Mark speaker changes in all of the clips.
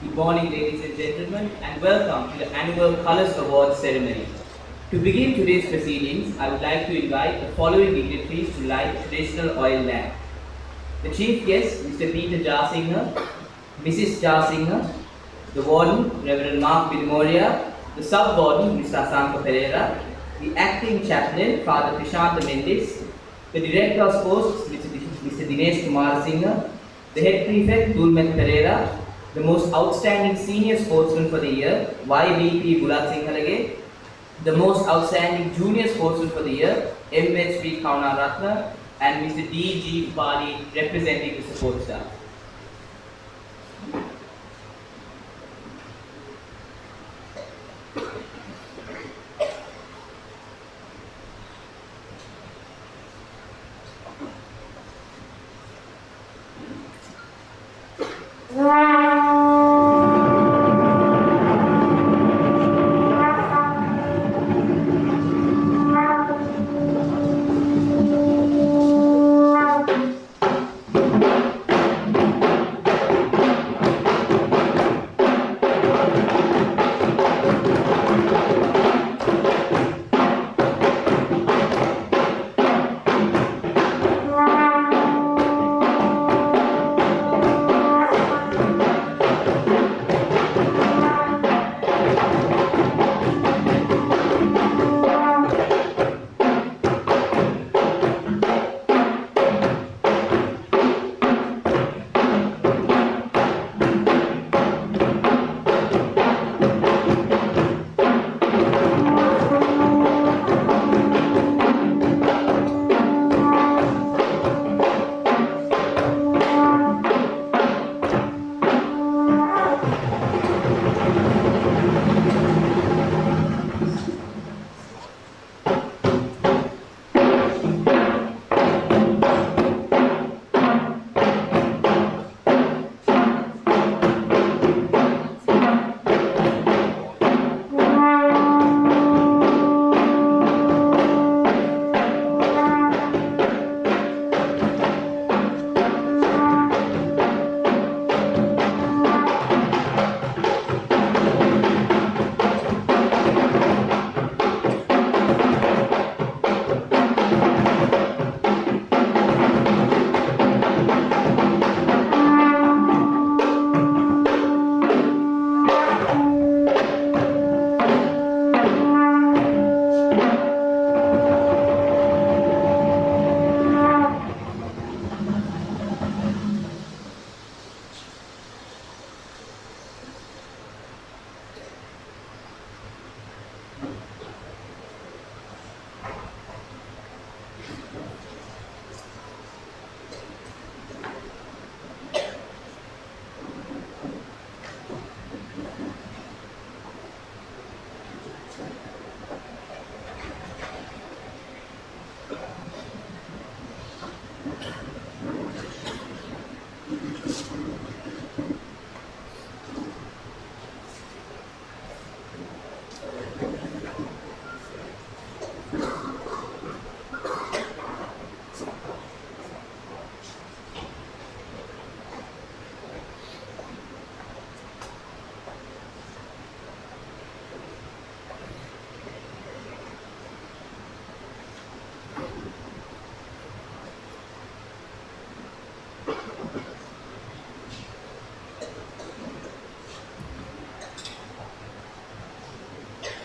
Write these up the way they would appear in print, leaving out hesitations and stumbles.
Speaker 1: Good morning, ladies and gentlemen, and welcome to the annual Colors Awards ceremony. To begin today's proceedings, I would like to invite the following dignitaries to light the traditional oil lamp. The chief guest, Mr. Peter Jarsinger, Mrs. Jarsinger, the warden, Reverend Mark Vidmoria, the sub-warden, Mr. Asanka Pereira, the acting chaplain, Father Prashanta Mendes, the director of sports, Mr. Dinesh Kumar Singh, the head prefect, Dulmet Pereira, the most outstanding senior sportsman for the year, YBP Gulat Singhalage, the most outstanding junior sportsman for the year, MHP Kauna Ratna, and Mr. D.G. Bali representing the support staff.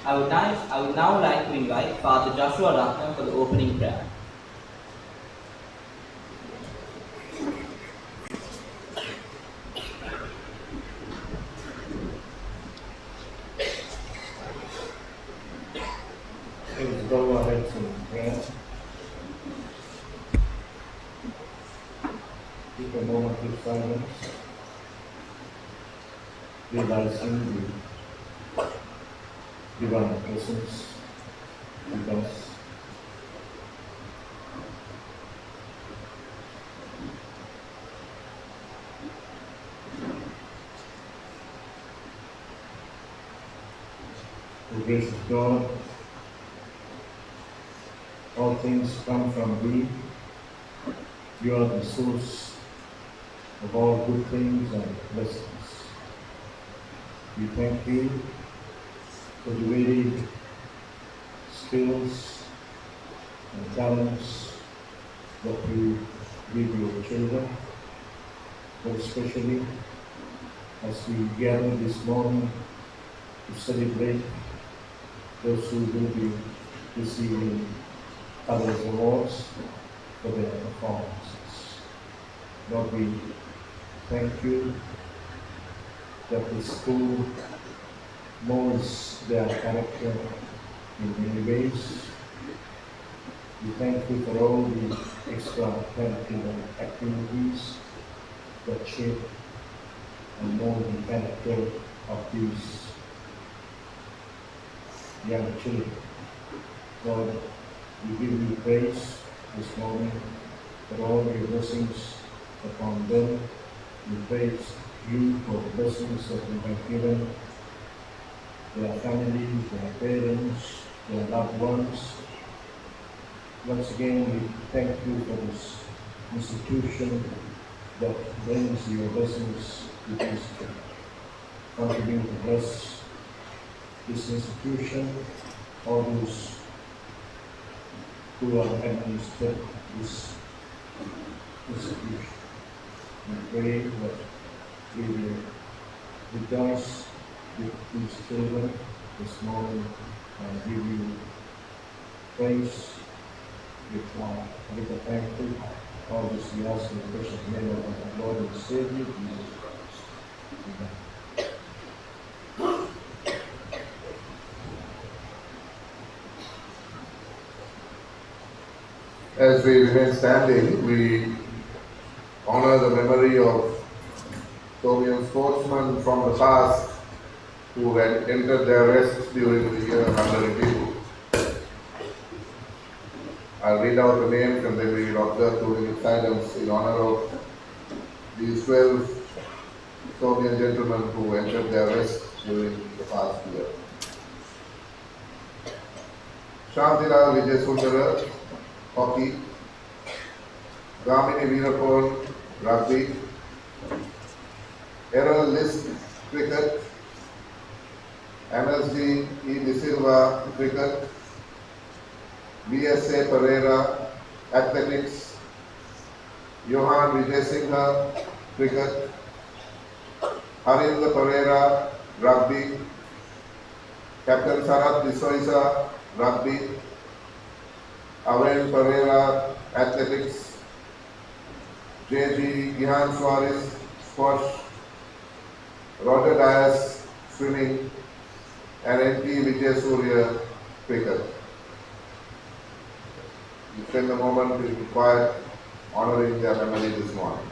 Speaker 1: I would now like to invite Father Joshua Ratnam for the opening prayer.
Speaker 2: Please bow our heads in prayer. Keep a moment of silence, realizing the divine presence with us. The grace of God, all things come from Thee. You are the source of all good things and blessings. We thank You for the very skills and talents that You give Your children, but especially as we gather this morning to celebrate those who will be receiving others awards for their performances. Lord, we thank You that the school molds their character in many ways. We thank You for all the extracurricular activities that shape and mold the character of these young children. Lord, we give You praise this morning for all Your blessings upon them. We praise You for the blessings that You have given their families, their parents, their loved ones. Once again, we thank You for this institution that brings Your blessings to this church. Continue to bless this institution, all those who are administered this institution. We pray that we will rejoice with these children this morning and give You praise with a thankful. All this we ask in the precious name of our Lord and Savior, Jesus Christ. Amen.
Speaker 3: As we remain standing, we honor the memory of so many sportsmen from the past who had entered their rest during the year under review. I'll read out the names and then we will observe 2 minutes silence in honor of these 12 Soviet gentlemen who entered their rest during the past year. Shantilal Vijayasundara, hockey. Gamini Veerappan, rugby. Errol List, cricket. MSD E. De Silva, cricket. BSA Pereira, athletics. Johan Vijayasinghe, cricket. Harinder Pereira, rugby. Captain Sarath D'Souza, rugby. Aven Pereira, athletics. J.G. Gihan Suarez, squash. Roger Dias, swimming. And N.T. Vijay Surya, cricket. We spend a moment to be quiet, honoring their memory this morning.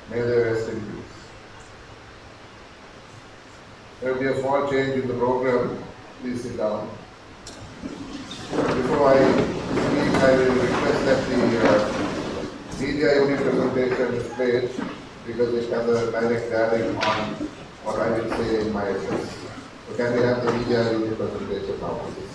Speaker 3: May they rest in peace. There will be a small change in the program. Please sit down. Before I speak, I will request that the media unit presentation is played because it has a direct bearing on what I will say in my address. So can we have the media unit presentation now, please?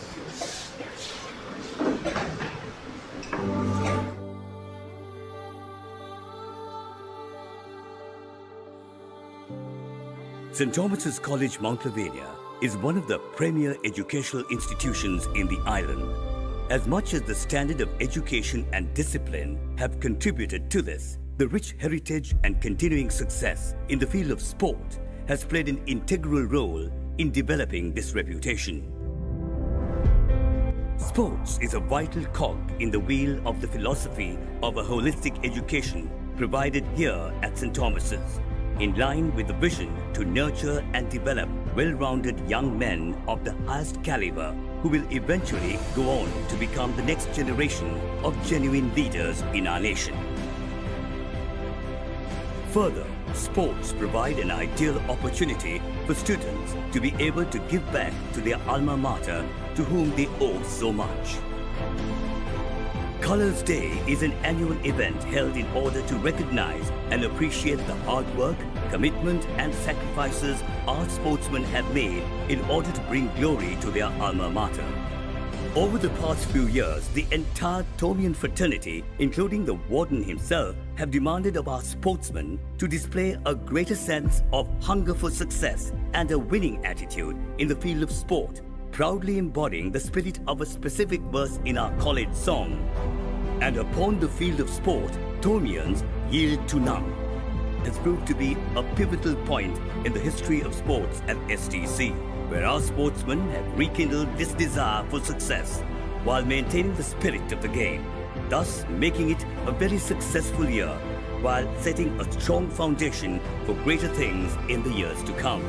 Speaker 4: St. Thomas's College, Mount Lavinia is one of the premier educational institutions in the island. As much as the standard of education and discipline have contributed to this, the rich heritage and continuing success in the field of sport has played an integral role in developing this reputation. Sports is a vital cog in the wheel of the philosophy of a holistic education provided here at St. Thomas's, in line with the vision to nurture and develop well-rounded young men of the highest caliber who will eventually go on to become the next generation of genuine leaders in our nation. Further, sports provide an ideal opportunity for students to be able to give back to their alma mater to whom they owe so much. Colors Day is an annual event held in order to recognize and appreciate the hard work, commitment and sacrifices our sportsmen have made in order to bring glory to their alma mater. Over the past few years, the entire Thomian fraternity, including the warden himself, have demanded of our sportsmen to display a greater sense of hunger for success and a winning attitude in the field of sport, proudly embodying the spirit of a specific verse in our college song. And upon the field of sport, Thomians yield to none, has proved to be a pivotal point in the history of sports at STC, where our sportsmen have rekindled this desire for success while maintaining the spirit of the game, thus making it a very successful year while setting a strong foundation for greater things in the years to come.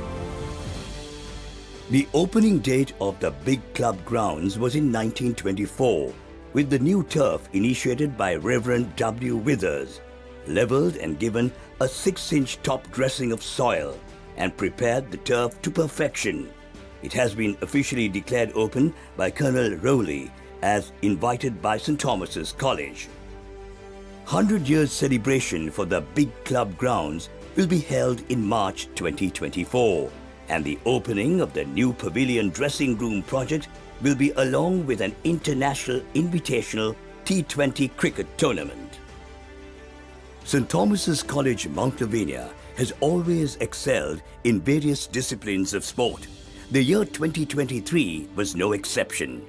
Speaker 4: The opening date of the big club grounds was in 1924, with the new turf initiated by Reverend W. Withers, levelled and given a 6-inch top dressing of soil and prepared the turf to perfection. It has been officially declared open by Colonel Rowley as invited by St. Thomas's College. 100 years celebration for the big club grounds will be held in March 2024, and the opening of the new pavilion dressing room project will be along with an international invitational T20 cricket tournament. St. Thomas's College, Mount Lavinia has always excelled in various disciplines of sport. The year 2023 was no exception.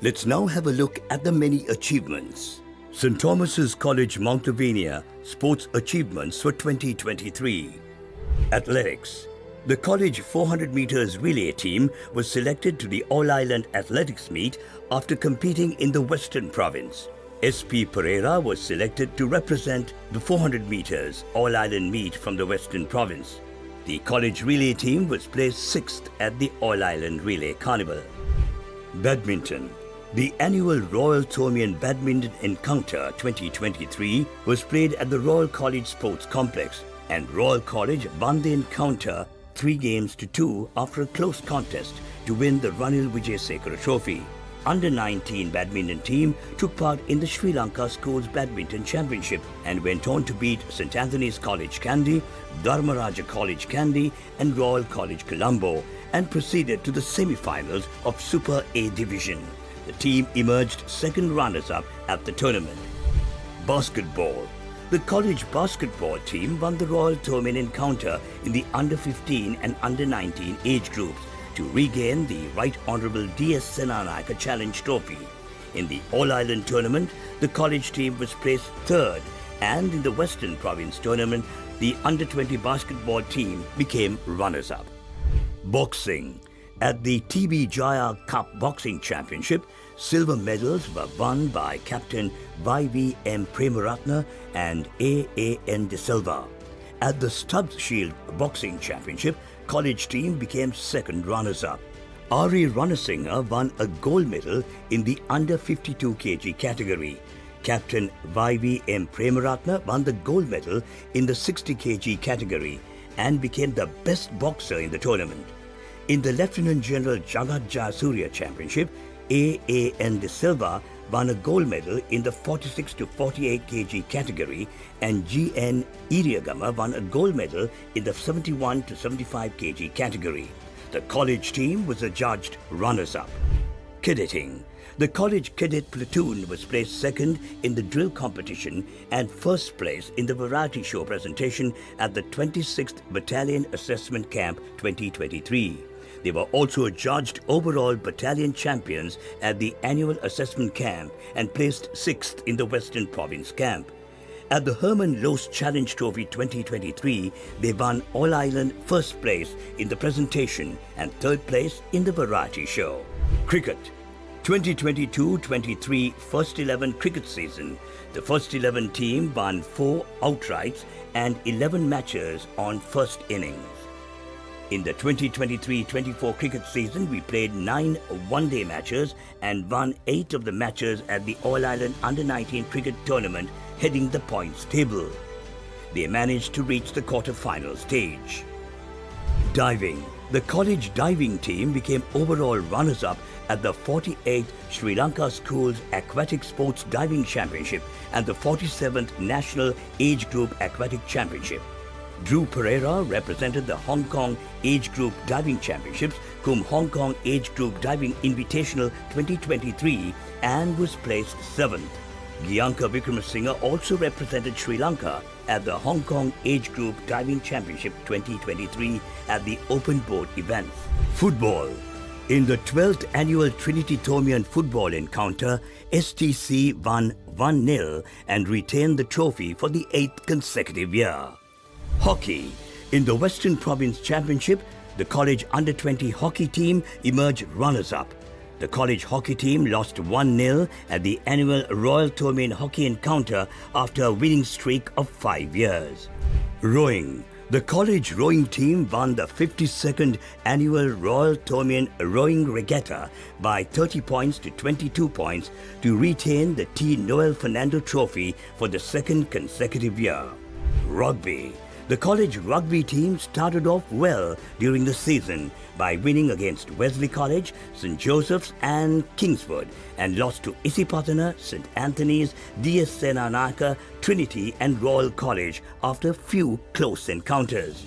Speaker 4: Let's now have a look at the many achievements. St. Thomas's College, Mount Lavinia sports achievements for 2023. Athletics. The college 400 meters relay team was selected to the All-Island Athletics meet after competing in the Western Province. SP Pereira was selected to represent the 400 meters All-Island meet from the Western Province. The college relay team was placed 6th at the All-Island Relay Carnival. Badminton. The annual Royal Thomian Badminton Encounter 2023 was played at the Royal College Sports Complex, and Royal College won the encounter 3-2 after a close contest to win the Ranil Wijesekara Trophy. Under-19 badminton team took part in the Sri Lanka Schools Badminton Championship and went on to beat St. Anthony's College Kandy, Dharmaraja College Kandy and Royal College Colombo and proceeded to the semi-finals of Super A Division. The team emerged second runners-up at the tournament. Basketball. The college basketball team won the Royal Thomian Encounter in the under-15 and under-19 age groups to regain the Right Honourable D.S. Senanayaka Challenge Trophy. In the All-Island tournament, the college team was placed 3rd, and in the Western Province tournament, the under-20 basketball team became runners-up. Boxing. At the TB Jaya Cup Boxing Championship, silver medals were won by Captain Y.V.M. Premaratna and A.A.N. De Silva. At the Stubbs Shield Boxing Championship, college team became second runners-up. R.A. Ranasinghe won a gold medal in the under 52 kg category. Captain YVM Premaratna won the gold medal in the 60 kg category and became the best boxer in the tournament. In the Lieutenant General Jagat Jayasuriya Championship, A.N. De Silva won a gold medal in the 46 to 48 kg category and G.N. Iriagama won a gold medal in the 71 to 75 kg category. The college team was adjudged runners-up. Cadetting. The college cadet platoon was placed second in the drill competition and first place in the variety show presentation at the 26th Battalion Assessment Camp 2023. They were also adjudged overall battalion champions at the annual assessment camp and placed 6th in the Western Province camp. At the Herman Loos Challenge Trophy 2023, they won All-Island first place in the presentation and third place in the variety show. Cricket. 2022-23 First 11 cricket season. The First 11 team won 4 outrights and 11 matches on first innings. In the 2023-24 cricket season, we played 9 one-day matches and won 8 of the matches at the All-Ireland Under-19 cricket tournament, heading the points table. They managed to reach the quarter-final stage. Diving. The college diving team became overall runners-up at the 48th Sri Lanka Schools Aquatic Sports Diving Championship and the 47th National Age Group Aquatic Championship. Drew Pereira represented the Hong Kong Age Group Diving Championships, cum Hong Kong Age Group Diving Invitational 2023 and was placed 7th. Gianka Vikramasinghe also represented Sri Lanka at the Hong Kong Age Group Diving Championship 2023 at the open boat events. Football. In the 12th annual Trinity Thomian football encounter, STC won 1-0 and retained the trophy for the 8th consecutive year. Hockey. In the Western Province Championship, the college under-20 hockey team emerged runners-up. The college hockey team lost 1-0 at the annual Royal Thomian hockey encounter after a winning streak of 5 years. Rowing. The college rowing team won the 52nd annual Royal Thomian Rowing Regatta by 30 points to 22 points to retain the T. Noel Fernando Trophy for the 2nd consecutive year. Rugby. The college rugby team started off well during the season by winning against Wesley College, St. Joseph's and Kingswood and lost to Isipatana, St. Anthony's, DS Senanaka, Trinity and Royal College after few close encounters.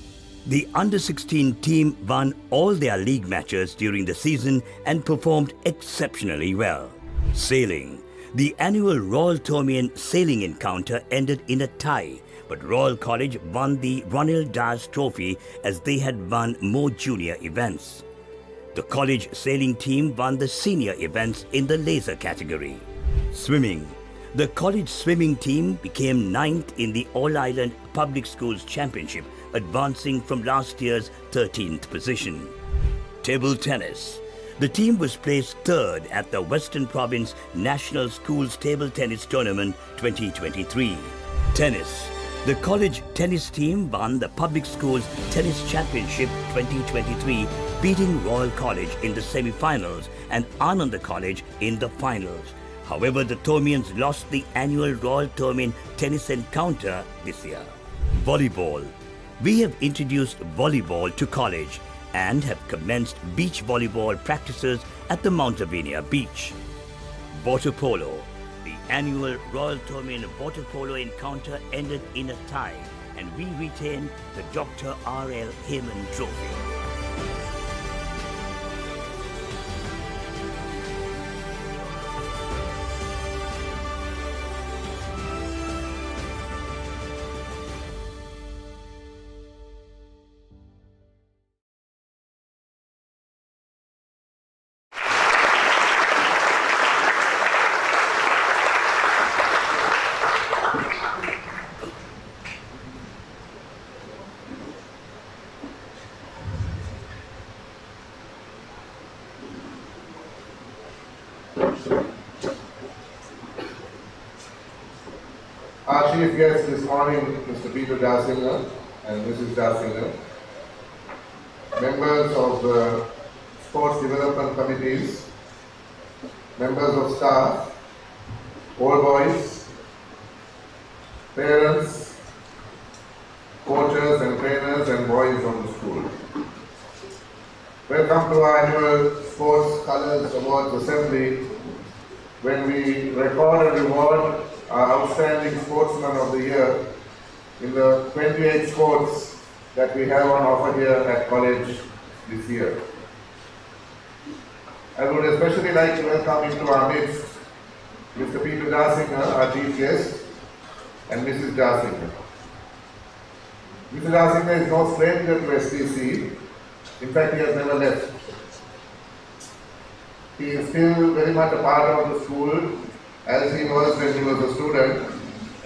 Speaker 4: The under-16 team won all their league matches during the season and performed exceptionally well. Sailing. The annual Royal Thomian sailing encounter ended in a tie, but Royal College won the Ronald Dias Trophy as they had won more junior events. The college sailing team won the senior events in the laser category. Swimming. The college swimming team became 9th in the All-Ireland Public Schools Championship, advancing from last year's 13th position. Table tennis. The team was placed 3rd at the Western Province National Schools Table Tennis Tournament 2023. Tennis. The college tennis team won the Public Schools Tennis Championship 2023, beating Royal College in the semi-finals and Ananda College in the finals. However, the Thomians lost the annual Royal Thomian Tennis Encounter this year. Volleyball. We have introduced volleyball to college and have commenced beach volleyball practices at the Mount Lavinia beach. Water polo. The annual Royal Thomian Water Polo encounter ended in a tie and we retained the Dr. R.L. Heyman Trophy.
Speaker 3: Our chief guest this morning, Mr. Peter Dasinger and Mrs. Dasinger, members of the sports development committees, members of staff, all boys, parents, coaches and trainers and boys from the school. Welcome to our annual Sports Colors Awards Assembly, when we record and reward our outstanding sportsman of the year in the 28 sports that we have on offer here at college this year. I would especially like to welcome into our midst Mr. Peter Darsinger, our chief guest, and Mrs. Darsinger. Mr. Darsinger is no stranger to STC. In fact, he has never left. He is still very much a part of the school as he was when he was a student,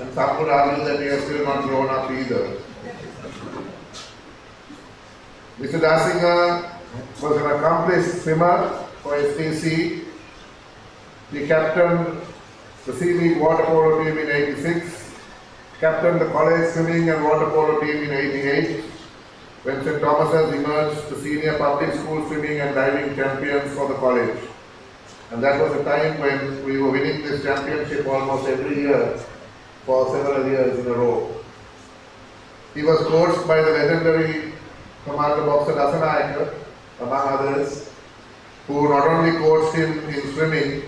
Speaker 3: and some would argue that he has still not grown up either. Mr. Darsinger was an accomplished swimmer for STC. He captained the Sea League water polo team in '86, captained the college swimming and water polo team in '88, when St. Thomas's emerged the senior public school swimming and diving champions for the college. And that was a time when we were winning this championship almost every year for several years in a row. He was coached by the legendary Commander Boxer Dasanayake, among others, who not only coached him in swimming,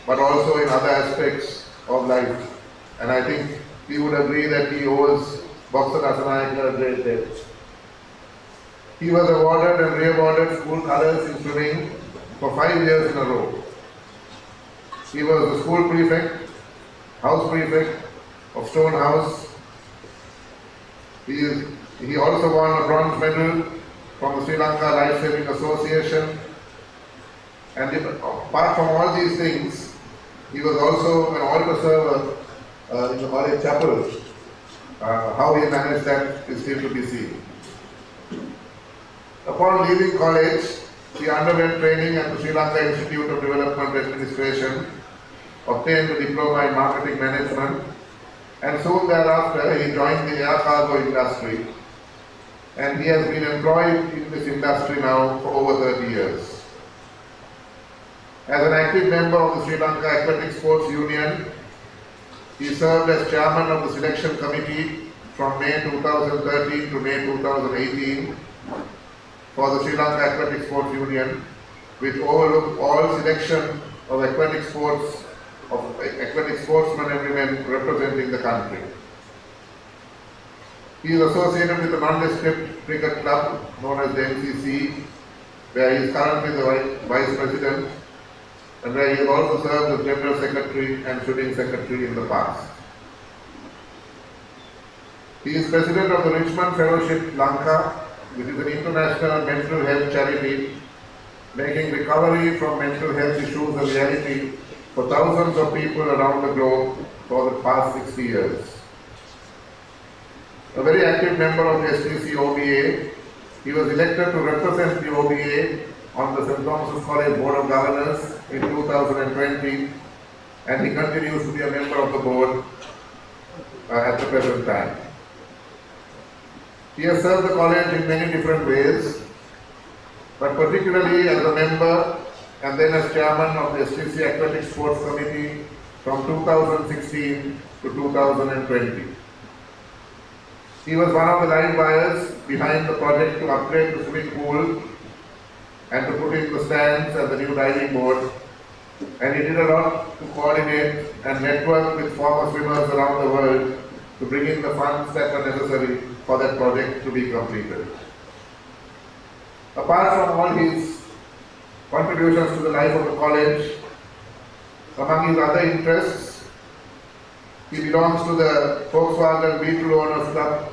Speaker 3: but also in other aspects of life. And I think he would agree that he owes Boxer Dasanayake a great debt. He was awarded and re-awarded school colours in swimming for 5 years in a row. He was the school prefect, house prefect of Stone House. He also won a bronze medal from the Sri Lanka Life Saving Association. And apart from all these things, he was also an altar server in the college chapel. How he managed that is still to be seen. Upon leaving college, he underwent training at the Sri Lanka Institute of Development Administration, obtained a diploma in marketing management, and soon thereafter he joined the air cargo industry, and he has been employed in this industry now for over 30 years. As an active member of the Sri Lanka Aquatic Sports Union, he served as chairman of the selection committee from May 2013 to May 2018 for the Sri Lanka Aquatic Sports Union, which overlooked all selection of aquatic sportsmen and women representing the country. He is associated with the nondescript cricket club known as the MCC, where he is currently the vice president, and where he has also served as general secretary and shooting secretary in the past. He is president of the Richmond Fellowship Lanka, which is an international mental health charity making recovery from mental health issues a reality for thousands of people around the globe for the past 60 years. A very active member of the STC OBA, he was elected to represent the OBA on the St. Thomas's College Board of Governors in 2020, and he continues to be a member of the board at the present time. He has served the college in many different ways, but particularly as a member and then as chairman of the STC Aquatic Sports Committee from 2016 to 2020. He was one of the live wires behind the project to upgrade the swimming pool and to put in the stands and the new diving board, and he did a lot to coordinate and network with former swimmers around the world to bring in the funds that were necessary for that project to be completed. Apart from all his contributions to the life of the college, among his other interests, he belongs to the Volkswagen Beetle Owners Club,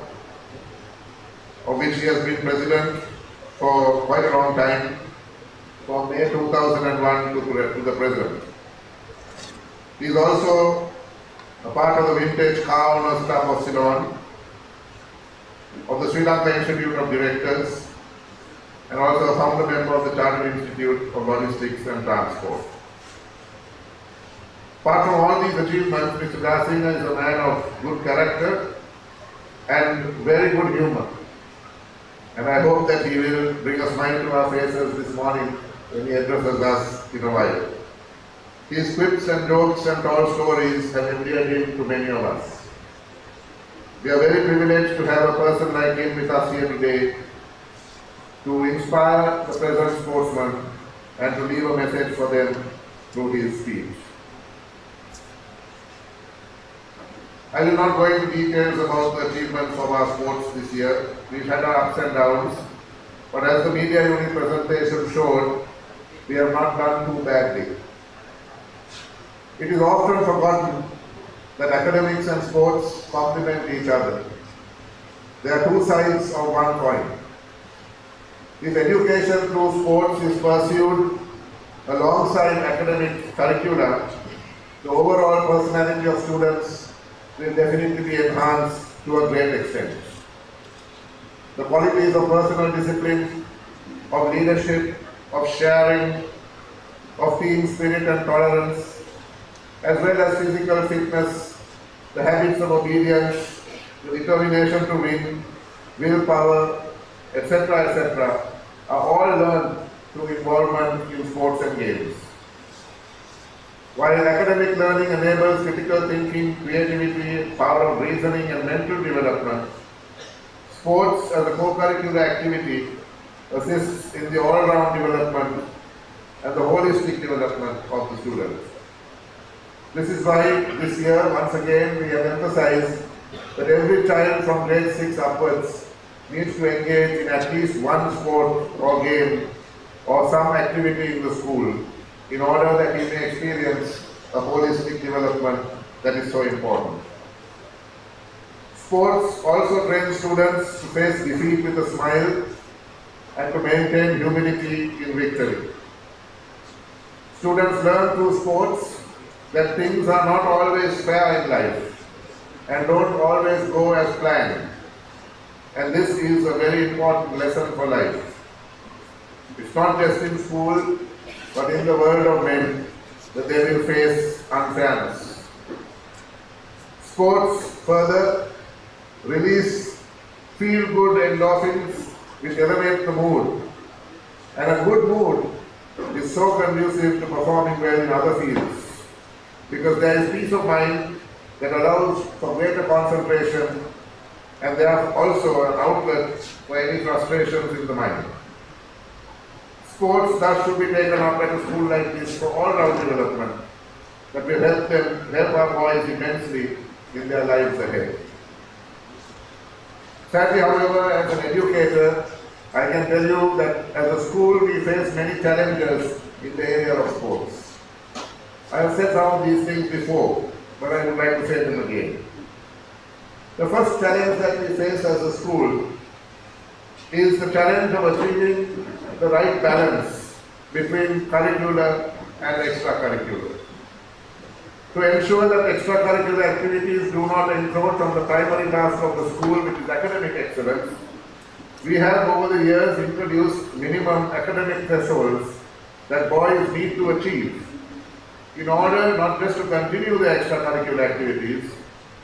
Speaker 3: of which he has been president for quite a long time, from May 2001 to the present. He is also a part of the Vintage Car Owners Club of Ceylon, of the Sri Lanka Institute of Directors, and also a founder member of the Chartered Institute of Logistics and Transport. Apart from all these achievements, Mr. Darsinger is a man of good character and very good humor. And I hope that he will bring a smile to our faces this morning when he addresses us in a while. His quips and jokes and tall stories have endeared him to many of us. We are very privileged to have a person like him with us here today to inspire the present sportsmen and to leave a message for them through his speech. I will not go into details about the achievements of our sports this year. We've had our ups and downs, but as the media unit presentation showed, we have not done too badly. It is often forgotten that academics and sports complement each other. They are two sides of one coin. If education through sports is pursued alongside academic curricula, the overall personality of students will definitely be enhanced to a great extent. The qualities of personal discipline, of leadership, of sharing, of team spirit and tolerance, as well as physical fitness, the habits of obedience, the determination to win, willpower, etc., are all learned through involvement in sports and games. While academic learning enables critical thinking, creativity, power of reasoning and mental development, sports as a co-curricular activity assists in the all-round development and the holistic development of the students. This is why this year, once again, we have emphasized that every child from grade 6 upwards needs to engage in at least one sport or game or some activity in the school in order that he may experience a holistic development that is so important. Sports also train students to face defeat with a smile and to maintain humility in victory. Students learn through sports that things are not always fair in life and don't always go as planned. And this is a very important lesson for life. It's not just in school, but in the world of men that they will face unfairness. Sports further release feel-good endorphins which elevate the mood. And a good mood is so conducive to performing well in other fields because there is peace of mind that allows for greater concentration and there are also an outlet for any frustrations in the mind. Sports thus should be taken up at a school like this for all-round development that will help our boys immensely in their lives ahead. Sadly, however, as an educator, I can tell you that as a school we face many challenges in the area of sports. I have said some of these things before, but I would like to say them again. The first challenge that we face as a school is the challenge of achieving the right balance between curricular and extracurricular. To ensure that extracurricular activities do not encroach on the primary task of the school, which is academic excellence, we have over the years introduced minimum academic thresholds that boys need to achieve in order not just to continue the extracurricular activities,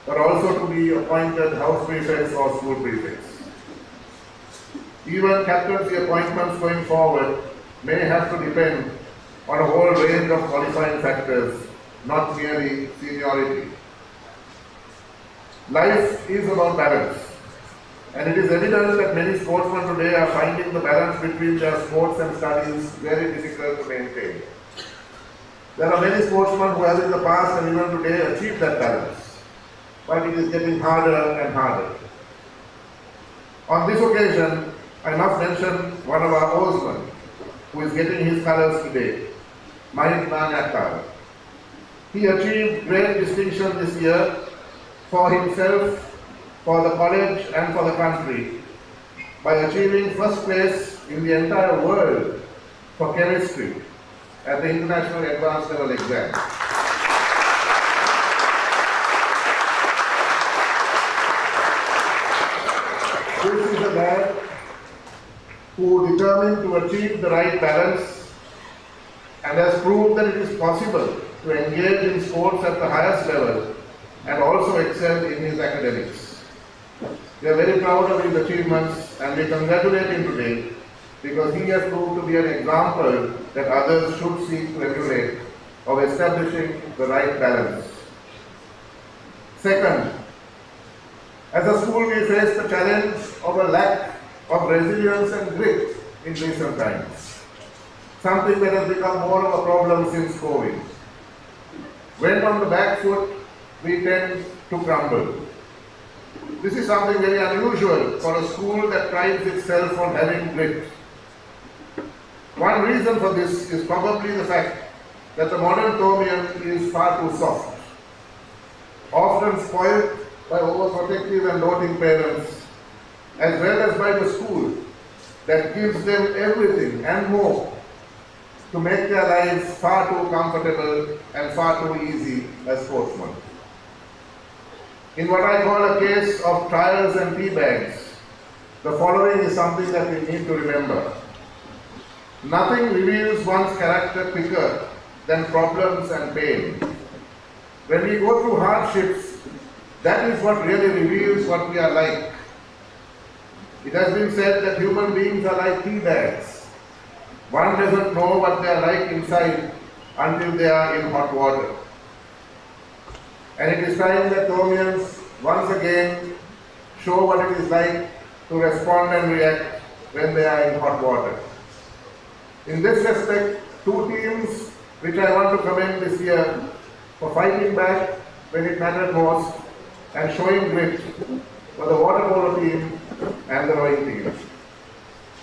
Speaker 3: but also to be appointed house prefects or school prefects. Even captaincy appointments going forward may have to depend on a whole range of qualifying factors, not merely seniority. Life is about balance, and it is evident that many sportsmen today are finding the balance between their sports and studies very difficult to maintain. There are many sportsmen who have in the past and even today achieved that balance, but it is getting harder and harder. On this occasion, I must mention one of our oarsmen who is getting his colors today, Mahit Nanakkar. He achieved great distinction this year for himself, for the college and for the country by achieving first place in the entire world for chemistry at the International Advanced Level exam. This is a man who determined to achieve the right balance and has proved that it is possible to engage in sports at the highest level and also excel in his academics. We are very proud of his achievements and we congratulate him today because he has proved to be an example that others should seek to emulate of establishing the right balance. Second, As a school, we face the challenge of a lack of resilience and grit in recent times, something that has become more of a problem since COVID. When on the back foot, we tend to crumble. This is something very unusual for a school that prides itself on having grit. One reason for this is probably the fact that the modern Thomian is far too soft, often spoiled by overprotective and doting parents, as well as by the school that gives them everything and more to make their lives far too comfortable and far too easy as sportsmen. In what I call a case of trials and tea bags, the following is something that we need to remember. Nothing reveals one's character quicker than problems and pain. When we go through hardships, that is what really reveals what we are like. It has been said that human beings are like tea bags. One doesn't know what they are like inside until they are in hot water. And it is time that Thomians once again show what it is like to respond and react when they are in hot water. In this respect, two teams which I want to commend this year for fighting back when it mattered most and showing grit were the water polo team and the rowing team.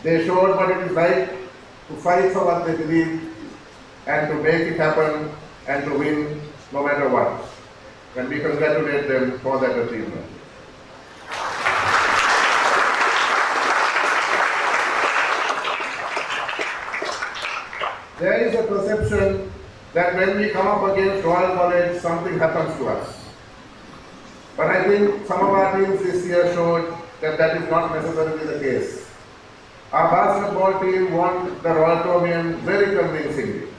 Speaker 3: They showed what it is like to fight for what they believe and to make it happen and to win no matter what. And we congratulate them for that achievement. There is a perception that when we come up against Royal College, something happens to us. But I think some of our teams this year showed that that is not necessarily the case. Our basketball team won the Royal Thomian very convincingly.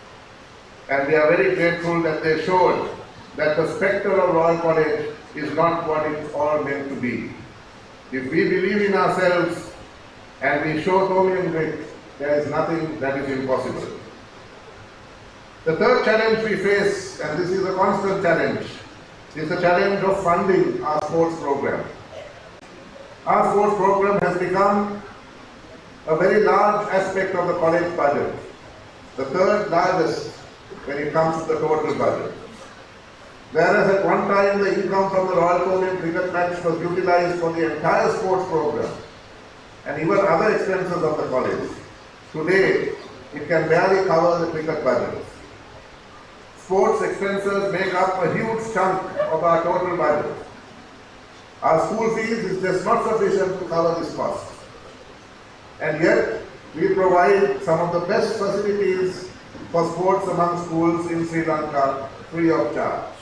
Speaker 3: And we are very grateful that they showed that the spectre of Royal College is not what it's all meant to be. If we believe in ourselves and we show Thomian grit, there is nothing that is impossible. The third challenge we face, and this is a constant challenge, is the challenge of funding our sports program. Our sports program has become a very large aspect of the college budget, the third largest when it comes to the total budget. Whereas at one time the income from the Royal Thomian cricket match was utilized for the entire sports program and even other expenses of the college, today it can barely cover the cricket budget. Sports expenses make up a huge chunk of our total budget. Our school fees is just not sufficient to cover this cost. And yet, we provide some of the best facilities for sports among schools in Sri Lanka free of charge.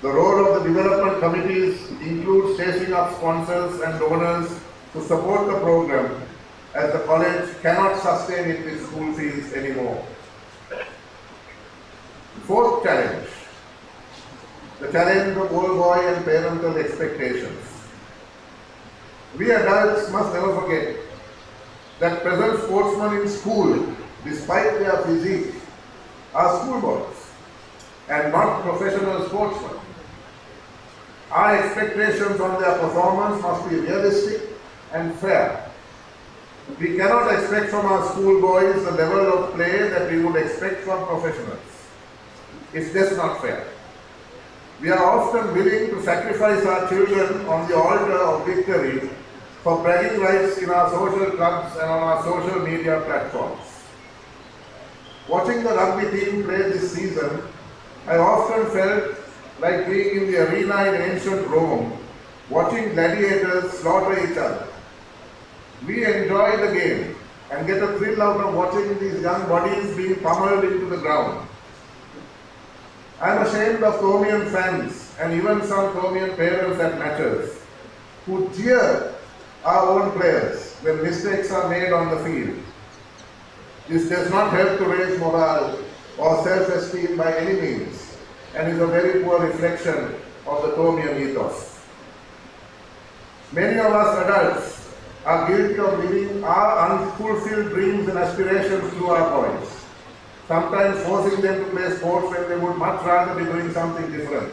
Speaker 3: The role of the development committees includes chasing up sponsors and donors to support the program, as the college cannot sustain it with school fees anymore. Fourth challenge, the challenge of old boy and parental expectations. We adults must never forget that present sportsmen in school, despite their physique, are schoolboys and not professional sportsmen. Our expectations on their performance must be realistic and fair. We cannot expect from our schoolboys the level of play that we would expect from professionals. It's just not fair. We are often willing to sacrifice our children on the altar of victory for bragging rights in our social clubs and on our social media platforms. Watching the rugby team play this season, I often felt like being in the arena in ancient Rome, watching gladiators slaughter each other. We enjoy the game and get a thrill out of watching these young bodies being pummeled into the ground. I am ashamed of Thomian fans and even some Thomian parents at matches who jeer our own players when mistakes are made on the field. This does not help to raise morale or self-esteem by any means and is a very poor reflection of the Thomian ethos. Many of us adults are guilty of living our unfulfilled dreams and aspirations through our boys, sometimes forcing them to play sports when they would much rather be doing something different.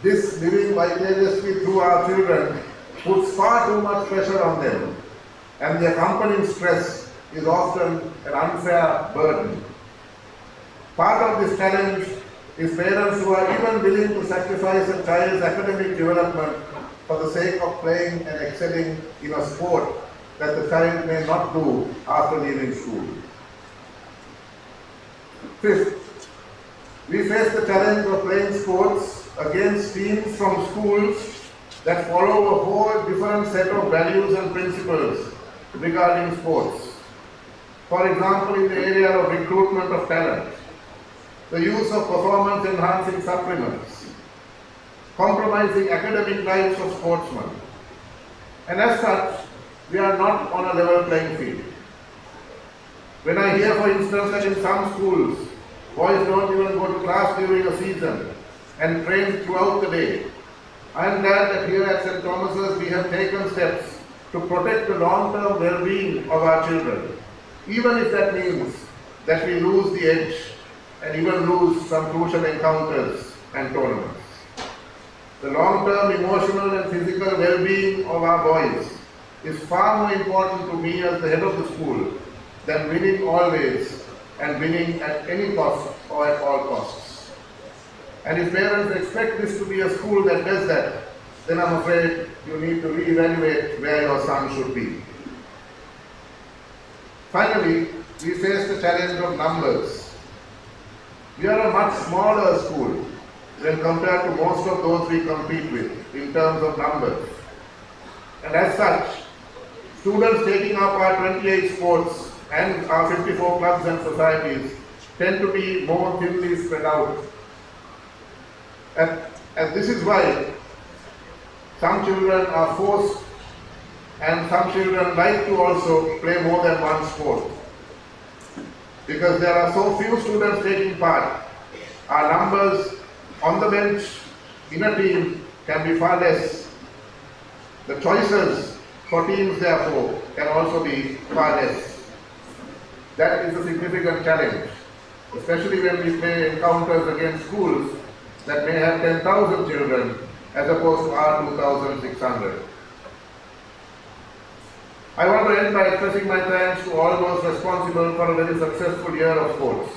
Speaker 3: This living vicariously through our children puts far too much pressure on them, and the accompanying stress is often an unfair burden. Part of this challenge is parents who are even willing to sacrifice a child's academic development for the sake of playing and excelling in a sport that the child may not do after leaving school. Fifth, we face the challenge of playing sports against teams from schools that follow a whole different set of values and principles regarding sports. For example, in the area of recruitment of talent, the use of performance-enhancing supplements, compromising academic lives of sportsmen, and as such, we are not on a level playing field. When I hear, for instance, that in some schools, boys don't even go to class during a season and train throughout the day, I am glad that here at St. Thomas's we have taken steps to protect the long-term well-being of our children, even if that means that we lose the edge and even lose some crucial encounters and tournaments. The long-term emotional and physical well-being of our boys is far more important to me as the head of the school than winning always and winning at any cost or at all costs. And if parents expect this to be a school that does that, then I'm afraid you need to reevaluate where your son should be. Finally, we face the challenge of numbers. We are a much smaller school when compared to most of those we compete with in terms of numbers. And as such, students taking up our 28 sports and our 54 clubs and societies tend to be more thinly spread out. And this is why some children are forced and some children like to also play more than one sport. Because there are so few students taking part, our numbers on the bench in a team can be far less. The choices for teams, therefore, can also be far less. That is a significant challenge, especially when we play encounters against schools that may have 10,000 children as opposed to our 2,600. I want to end by expressing my thanks to all those responsible for a very successful year of sports.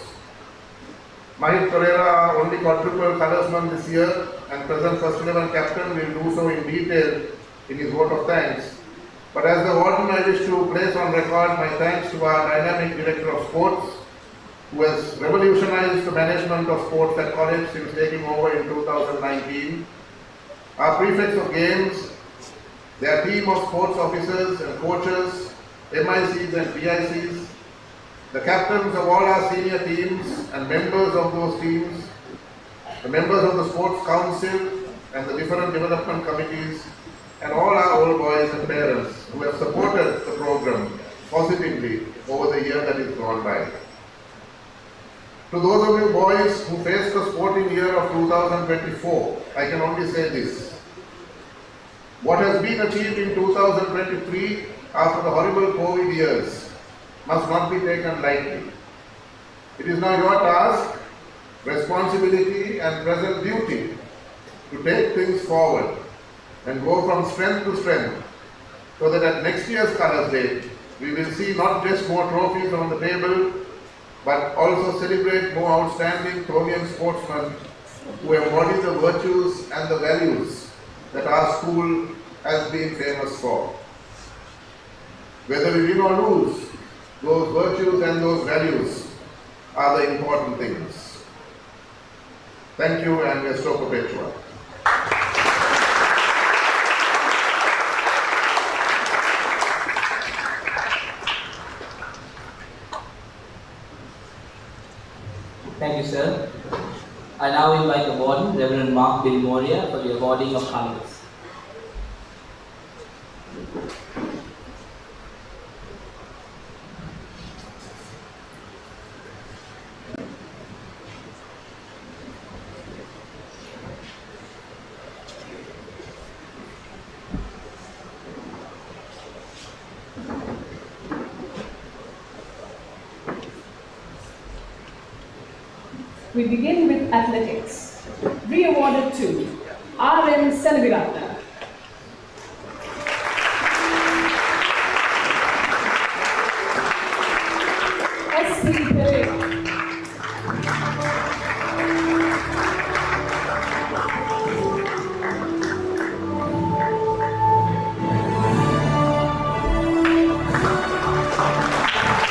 Speaker 3: Mahit Pereira, our only quadruple colorsman this year and present first 11 captain, will do so in detail in his vote of thanks. But as the warden, I wish to place on record my thanks to our dynamic director of sports, who has revolutionized the management of sports at college since taking over in 2019. Our prefects of games, their team of sports officers and coaches, MICs and PICs, the captains of all our senior teams and members of those teams, the members of the sports council and the different development committees, and all our old boys and parents who have supported the program positively over the year that is gone by. To those of you boys who faced the sporting year of 2024, I can only say this. What has been achieved in 2023 after the horrible COVID years must not be taken lightly. It is now your task, responsibility and present duty to take things forward and go from strength to strength so that at next year's Colours Day, we will see not just more trophies on the table, but also celebrate more outstanding Thonian sportsmen who embody the virtues and the values that our school has been famous for. Whether we win or lose, those virtues and those values are the important things. Thank you and Resto Perpetua.
Speaker 1: Thank you, sir. I now invite the warden, Reverend Mark Bill Moria, for the awarding of colours.
Speaker 5: We begin with athletics. Re-awarded to R.M. Selviratna. S.P. Pereira.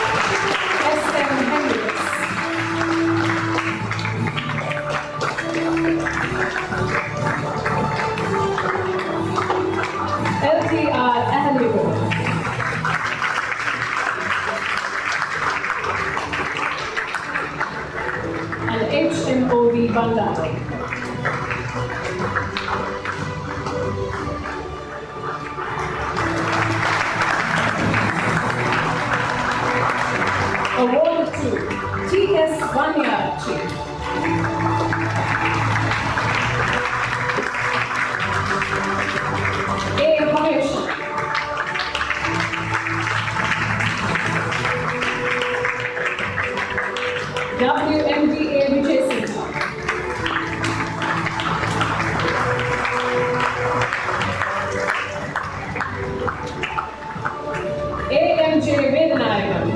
Speaker 5: S.M. Hendricks. L.T.R. Ahaligo. And H.M.O.V. Bandari. Award to T.S. Vanyachi. A. Mahesh. WMDA Vijay Singh. AMJ Vedanayagan.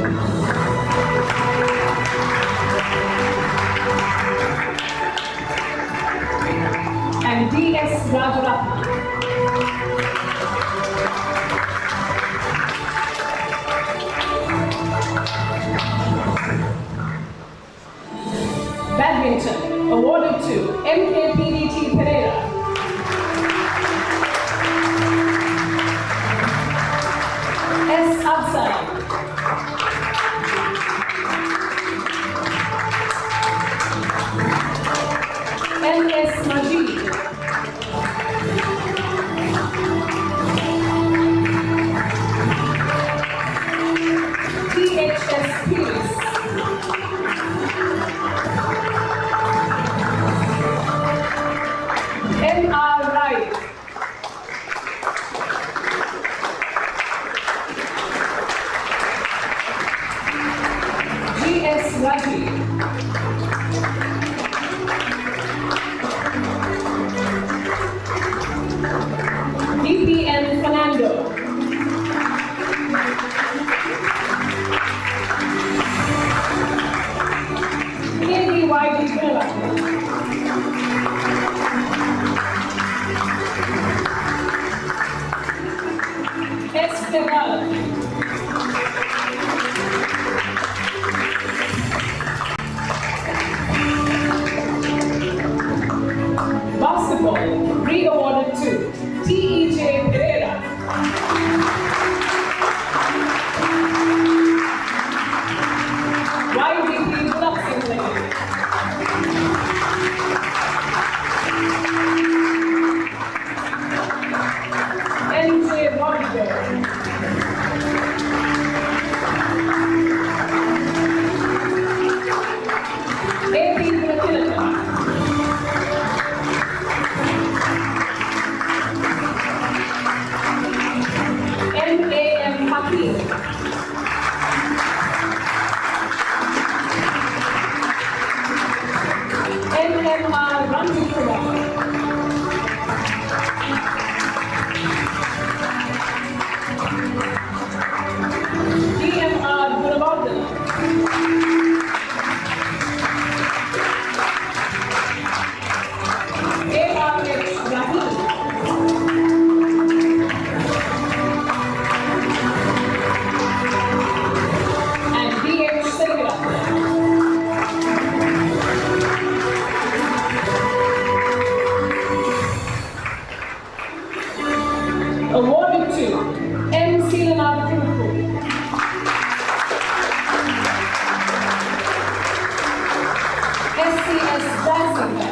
Speaker 5: And DS Rajaratnam. Badminton, awarded to MKPDT Pereira. S. Absalom. N.S. Majid. T.H.S. Pierce. M.R. Wright. G.S. Raji. D.P.N. Fernando. K.D.Y.D. Bella. S. Deval. Basketball, re-awarded to T.E.J. Pereira. Y.D.P. Gulabsingh. N.J. Rodriguez. A.P. Pratilata. M.A.M. Hakim. M.M.R. Ranjit Kumar. D.M.R. Guruvardhan. A.R.H. Rahim. And D.H. Selviratna. Awarded to M. Seelanath Thirupur. S.C.S. Dasinga.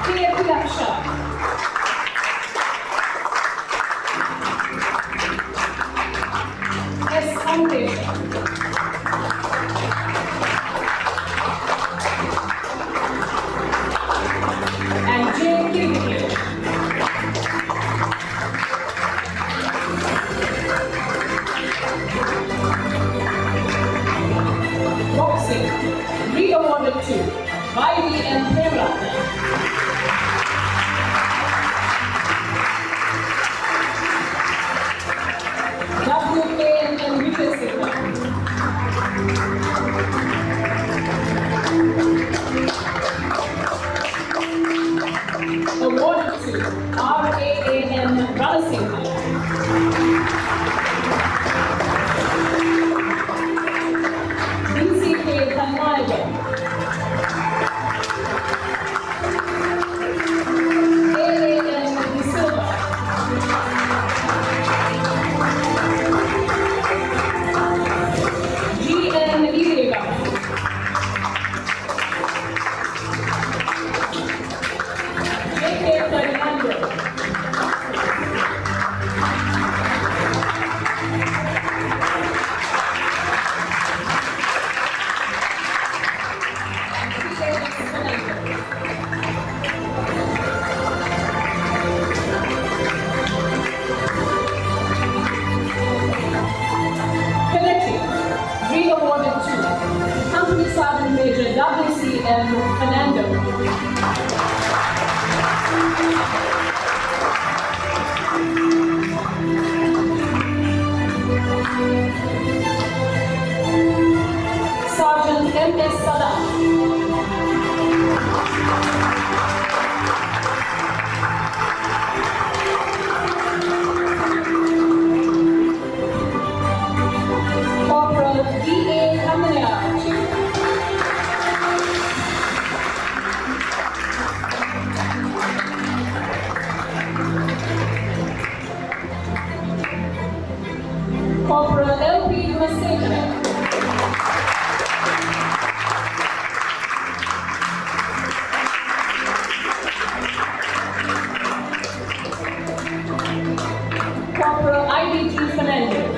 Speaker 5: K.P. Laksha. S. Amtesha. And J. Kirkhill. YDM Premratna. WKNM Vijay Awarded to RAAN Ranasinghe. DCK Tanmaya. AAN De Silva. GN Irega. JK Fernando. Connecting, re-awarded to Company Sergeant Major WCM Fernando. Sergeant M.S. Sada. Corporal D.A. Kamanachi. Corporal L.P. Maseka. Corporal I.D.G. Fernandez.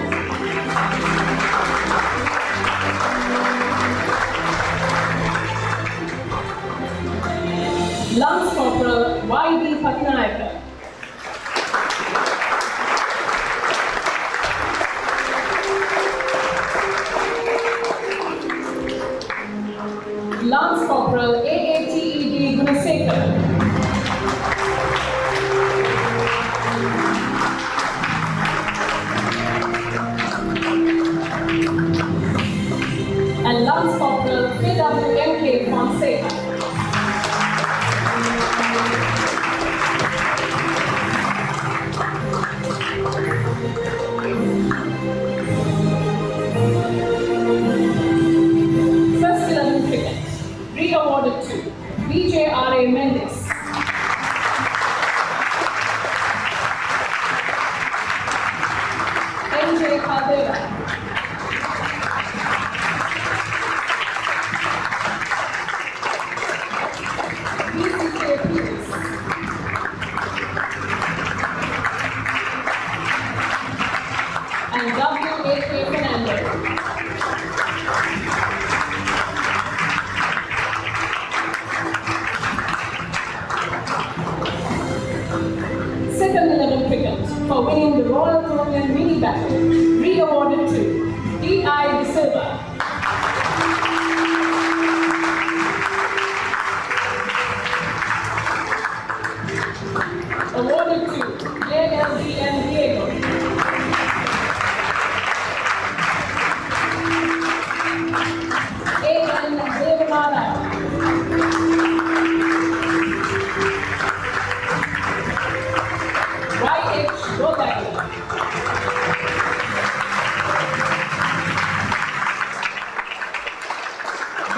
Speaker 5: Lance Corporal Y.D. Patnaika. Lance Corporal AATED Gunasekar. And Lance Corporal KWMK Fonseca. First 11 cricket, re-awarded to BJRA Mendes. NJ Caldera. BCK Peters. And W.A.K. Fernandez. Second 11 cricket for winning the Royal Caribbean Mini Battle, re-awarded to D.I. De Silva. Awarded to ALDM Diego. A.N. Devamala. Y.H. Gogai.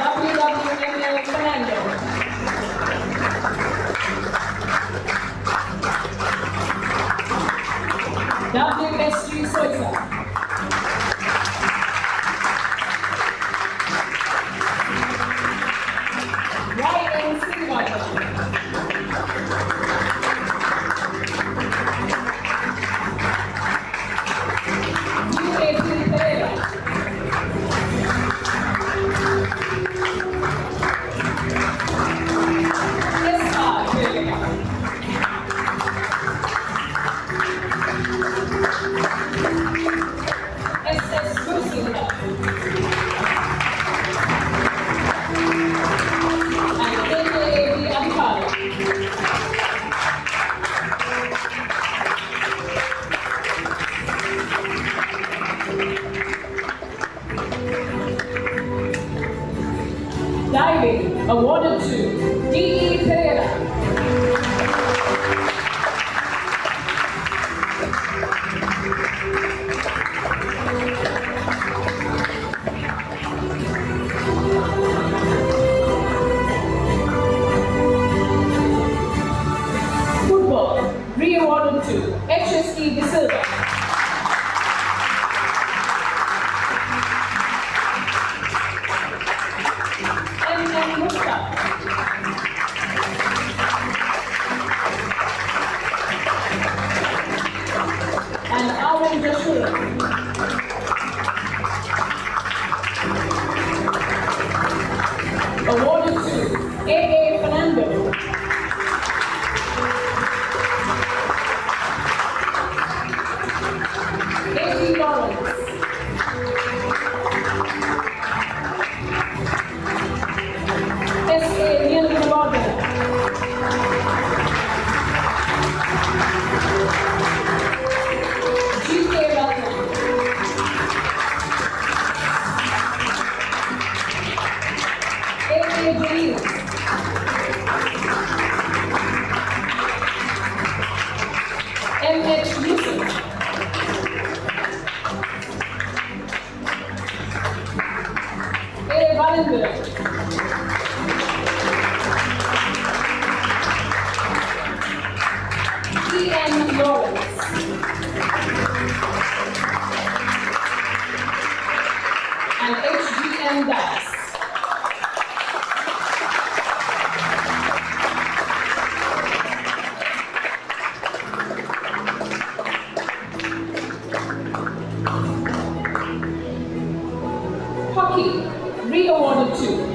Speaker 5: WWML Fernando. WSG Soisa. YN Silva. UAP Pereira. SR Pereira. SS Gurusinga. And to D.E. Pereira. Football, re-awarded to H.S.E. De Silva. M.M. Mustafa. And Arvind Joshua. Awarded to A.A. Fernando. A.T. Lawrence. S.A. Leonard. G.K. Ratnam. A.A. James. M.H. Yusuf. A. Wallenberg. E.N. Lawrence. And H.G.M. Das. Hockey, re-awarded to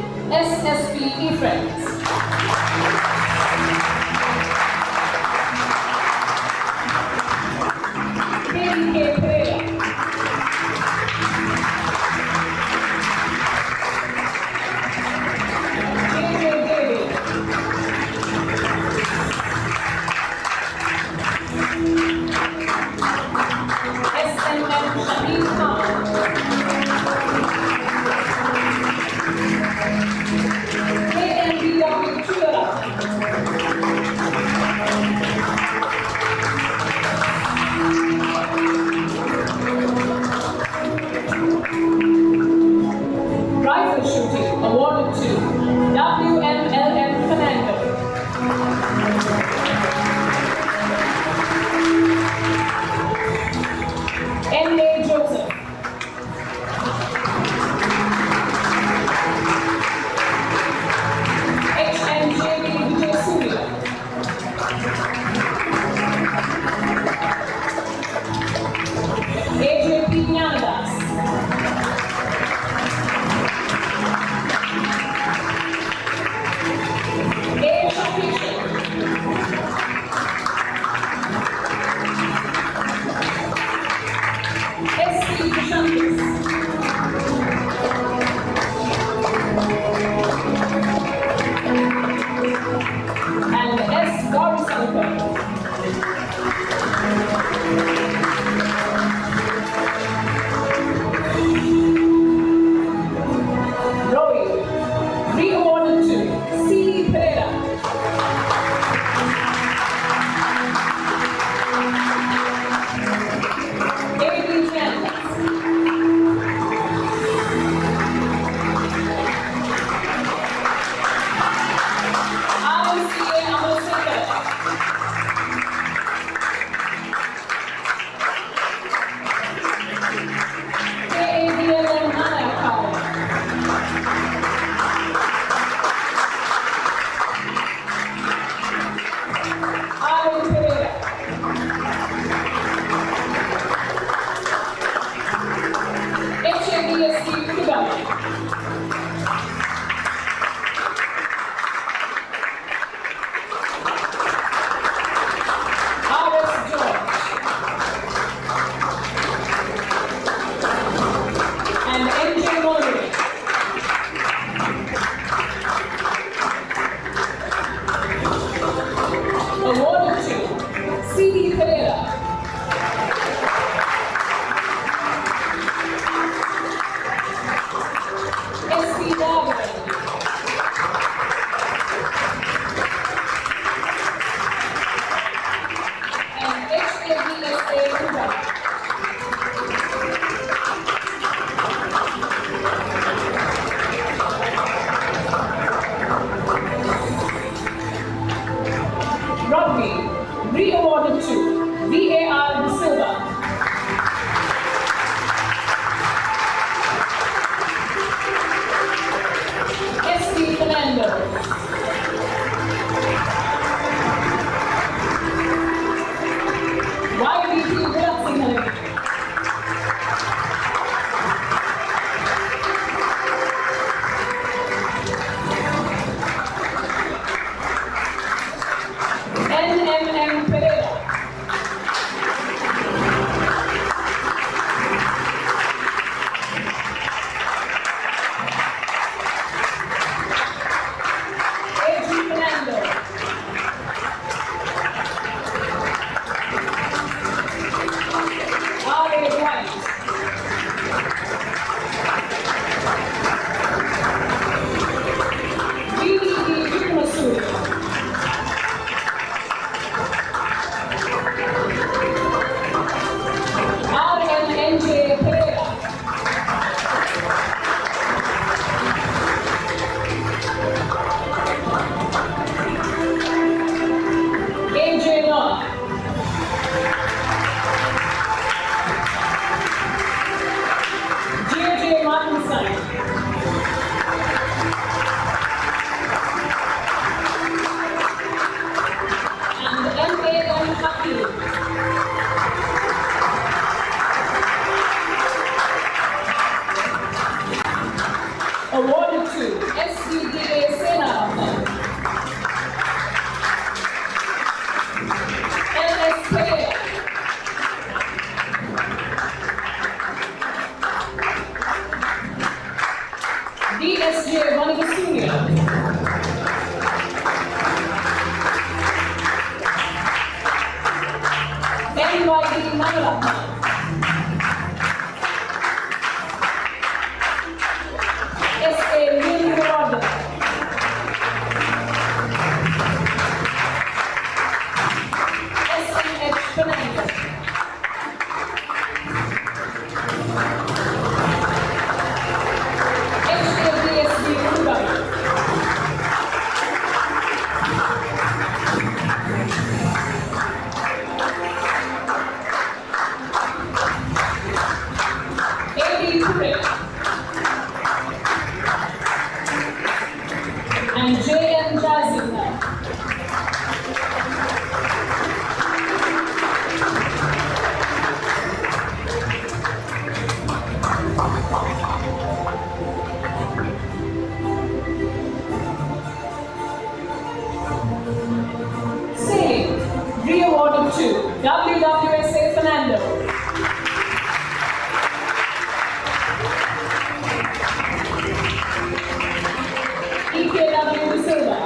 Speaker 5: WWSA Fernando. EKW De Silva.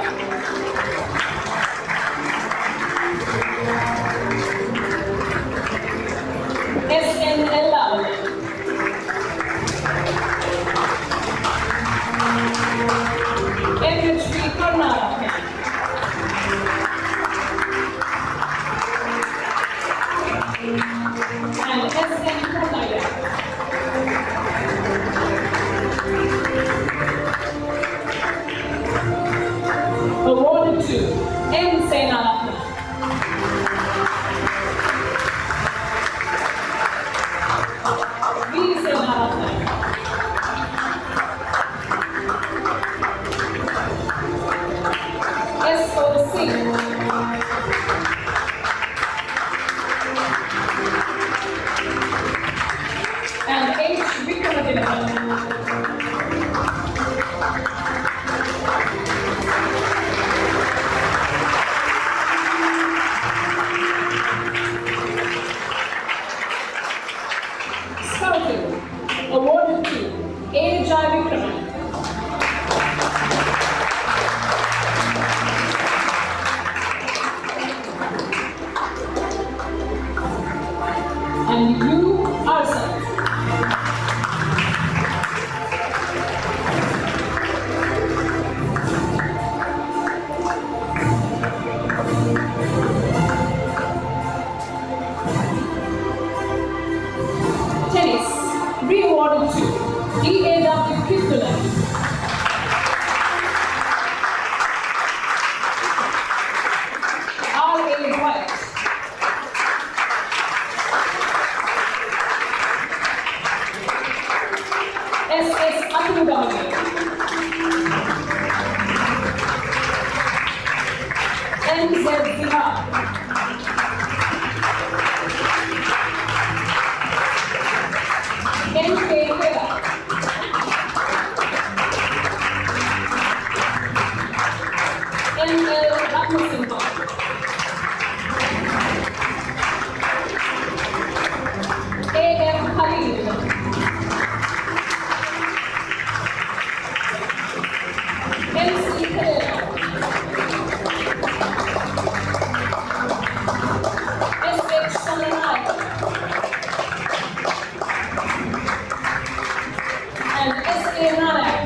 Speaker 5: SNL Lavinia. MHB Karnataka. And SN Karnataka. Awarded to M. Senaratne. V. Senaratne. SOC. And H. Vikramadinathan. Scouting. Awarded to A. Jai Vikraman. And you ourselves. Tennis, re-awarded to DAW Kittulan. R.A. White. S.S. Atungamani. N.Z. Bihar. N.K. Hera. N.L. Ratnasinha. A.M. Khalil. M.C. Kalera. S.H. Salanaya. And S.A. Nanakai.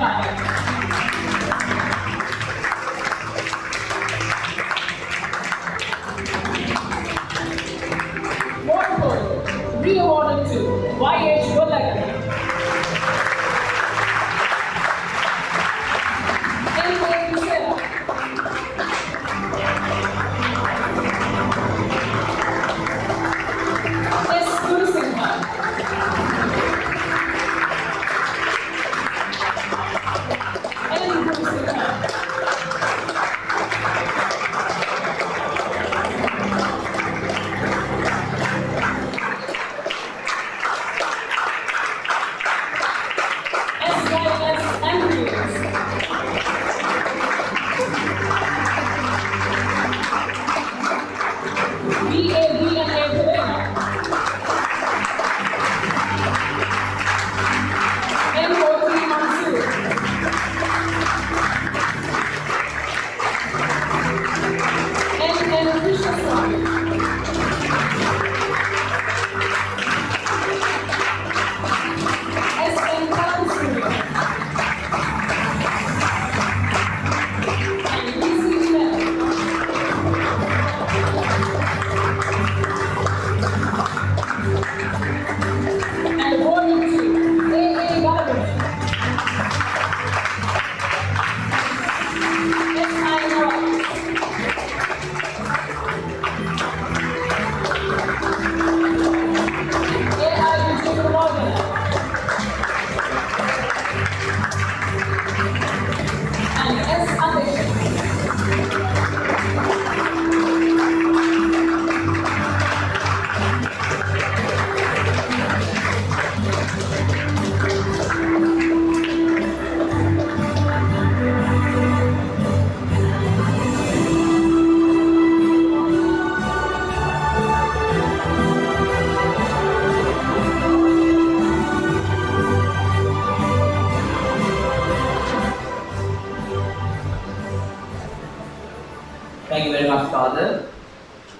Speaker 1: Thank you very much, Father.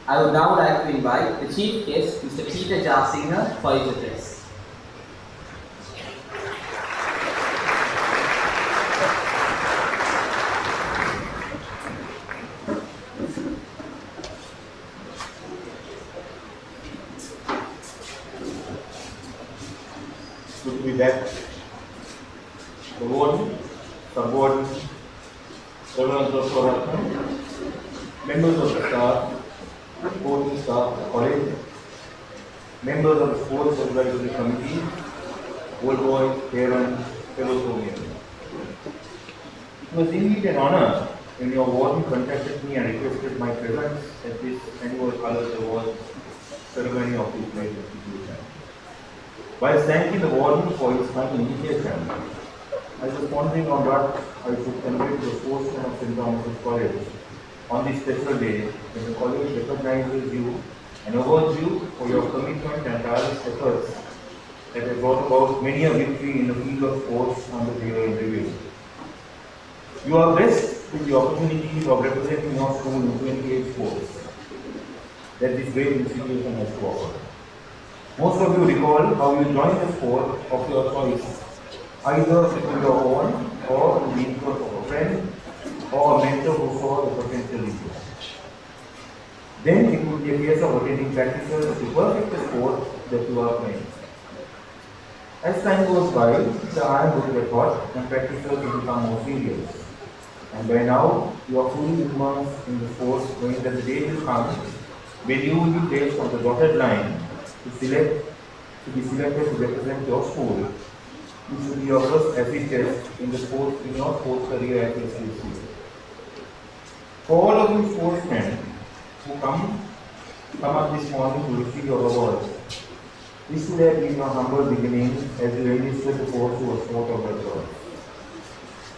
Speaker 1: I would now like to invite the Chief Guest, Mr. Peter Jarsinger, for his address.
Speaker 6: Good to be back. The warden, sub-warden, servants of Sorathan, members of the staff, supporting staff of the college, members of the sports advisory committee, old boys, parents, fellow Soviets. It was indeed an honor when your warden contacted me and requested my presence at this annual Colors Awards ceremony of this great institution. While thanking the warden for his kind invitation, I was pondering on what I should convey to the sportsmen of St. Thomas's College on this special day when the college recognizes you and awards you for your commitment and tireless efforts that have brought about many a victory in the field of sports under the year in review. You are blessed with the opportunity of representing your school in 28 sports that this great institution has to offer. Most of you recall how you joined the sport of your choice, either through your own or through the input of a friend or a mentor who saw the potential in you. Then it would be a case of attending practices to perfect the sport that you are playing. As time goes by, the iron would get hot and practices will become more serious. And by now, you are fully immersed in the sport, knowing that the day will come when you will be placed on the dotted line to be selected to represent your school, which will be your first acid test in your sports career at SUC. For all of you sportsmen who come up this morning to receive your awards, this would have been your humble beginning as you enlisted the force to a sport of your choice.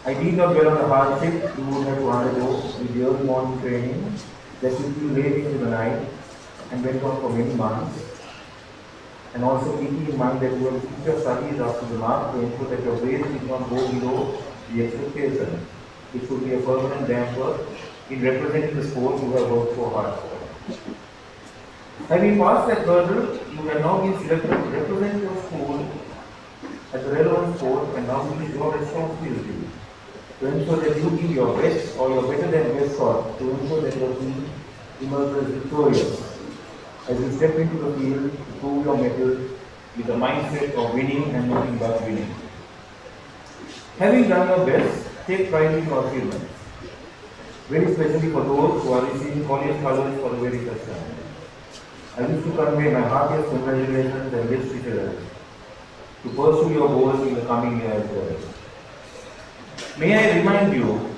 Speaker 6: I need not dwell on the hardship you would have to undergo with the early morning training that you feel late into the night and went on for many months. And also keeping in mind that you will keep your studies up to the mark to ensure that your grades did not go below the expectation, which would be a permanent damper in representing the sport you have worked so hard for. Having passed that hurdle, you have now been selected to represent your school as a relevant sport, and now it is your responsibility to ensure that you give your best or your better than best shot to ensure that your team emerges victorious as you step into the field to prove your mettle with the mindset of winning and nothing but winning. Having done your best, take pride in your achievements, very especially for those who are receiving college colors for the very first time. I wish to convey my heartiest congratulations and best wishes to pursue your goals in the coming year as well. May I remind you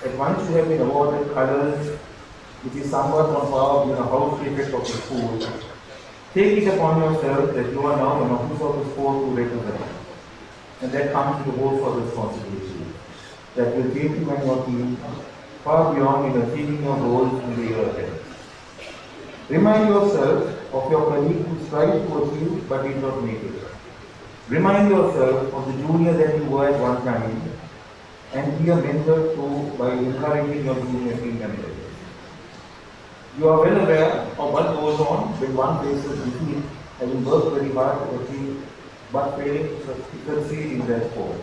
Speaker 6: that once you have been awarded colors, which is somewhat on par with the house prefect of the school, take it upon yourself that you are now an officer of the sport to represent. And that comes with a host of responsibilities that will take you and your team far beyond in achieving your goals in the year ahead. Remind yourself of your colleague who strived to achieve but did not make it. Remind yourself of the junior that you were at one time and be a mentor to by encouraging your junior team members. You are well aware of what goes on when one faces defeat, having worked very hard to achieve but failing to succeed in their sport.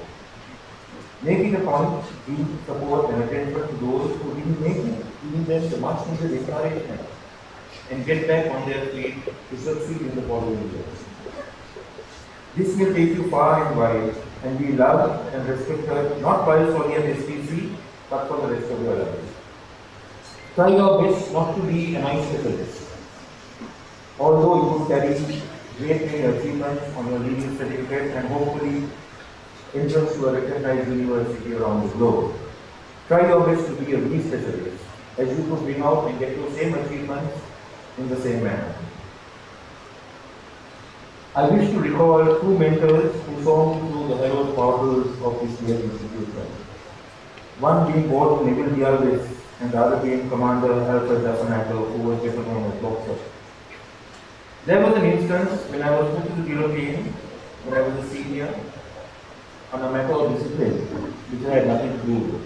Speaker 6: Make it a point to give support and attention to those who didn't make it, giving them the much needed encouragement and get back on their feet to succeed in the following years. This will take you far and wide and be loved and respected not while only at SPC but for the rest of your life. Try your best not to be an eye specialist. Although you will carry great many achievements on your leaving certificate and hopefully entrance to a recognized university around the globe, try your best to be a B specialist as you could bring out and get those same achievements in the same manner. I wish to recall two mentors who saw me through the hallowed portals of this great institution. One being both Neville Dialvis and the other being Commander Alfred Dasanato, who was better known as Boxer. There was an instance when I was put to the guillotine when I was a senior on a matter of discipline, which I had nothing to do with.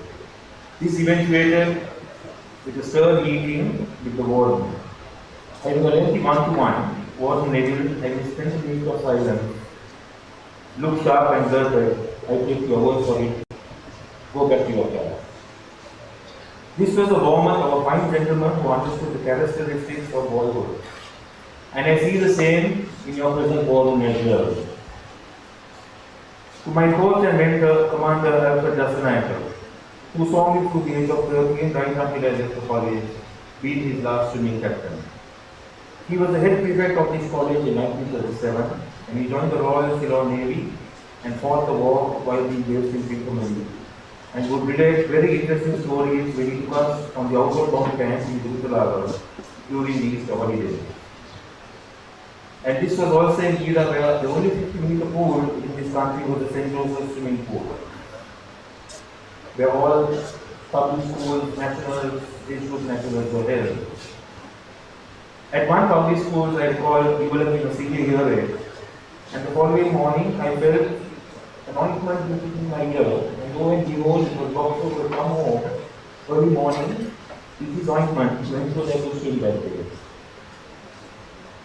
Speaker 6: This eventuated with a stern meeting with the warden. Having a lengthy one-to-one, Warden Neville, having spent a minute of silence, looked sharp and blurted, I take your word for it, go back to your class. This was a moment of a fine gentleman who understood the characteristics of boyhood. And I see the same in your present warden as well. To my coach and mentor, Commander Alfred Dasanayakar, who saw me through the age of 13 right until I left the college, being his last swimming captain. He was the head prefect of this college in 1937, and he joined the Royal Ceylon Navy and fought the war while being based in Pinkamali, and would relate very interesting stories when he took us on the outward bound camp in Gurutalaga during the Easter holidays. And this was also an era where the only 50-meter pool in this country was the St. Joseph's swimming pool, where all public schools, nationals, age group nationals were held. At one public school, I recall developing a severe earache, and the following morning I felt an ointment in my ear, and lo and behold, it was doctor who had come home early morning with his ointment when he was able to swim that day.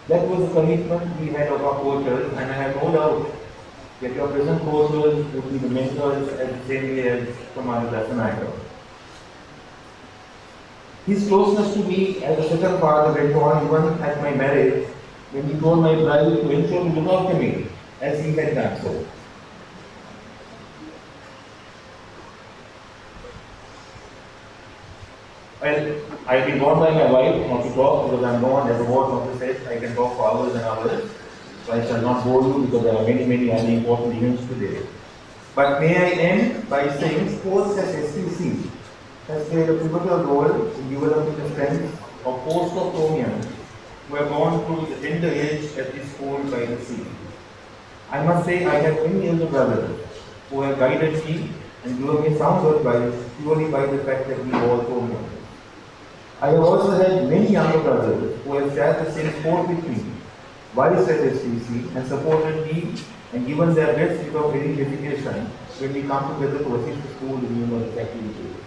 Speaker 6: That was the commitment we had of our coaches, and I have no doubt that your present coaches would be the mentors at the same way as Commander Dasanayakar. His closeness to me as a second father went on even at my marriage, when he told my bride to ensure to look after me, as he had done so. Well, I've been warned by my wife not to talk because I'm known as a warden of the set. I can talk for hours and hours. So I shall not bore you because there are many other important events today. But may I end by saying sports as STC has played a pivotal role in developing the strength of host of Thomians who have gone through the tender age at this school by the sea. I must say I have many elder brothers who have guided me and given me sound advice purely by the fact that we are all Thomians. I have also had many younger brothers who have shared the same sport with me, whilst at STC, and supported me and given their best without any hesitation when we come together to assist the school in numerous activities.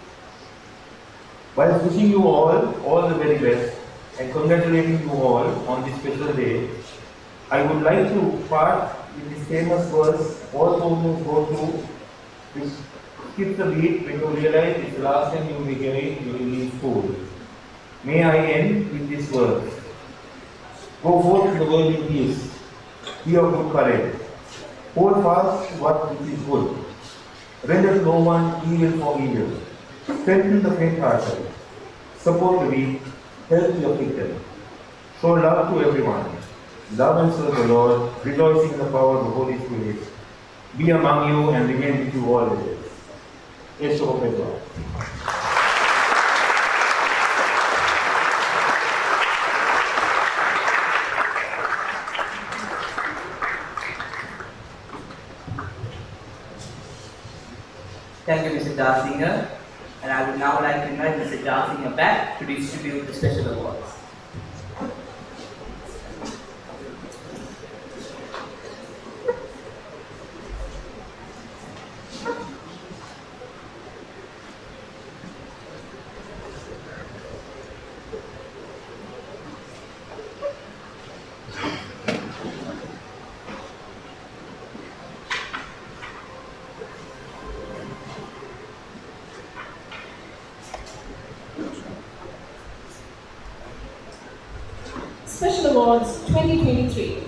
Speaker 6: Whilst wishing you all the very best, and congratulating you all on this special day, I would like to part with this famous verse all Thomians go through, which skips the beat when you realize it's the last time you will be hearing during leave school. May I end with this verse. Go forth in the world in peace. Be of good courage. Hold fast what which is good. Render to no one evil for evil. Strengthen the faint-hearted. Support the weak. Help the afflicted. Show love to everyone. Love and serve the Lord, rejoicing in the power of the Holy Spirit. Be among you and remain with you always. Yes, so help God.
Speaker 1: Thank you, Mr. Darsinger. And I would now like to invite Mr. Darsinger back to distribute the special awards.
Speaker 5: Special Awards 2023.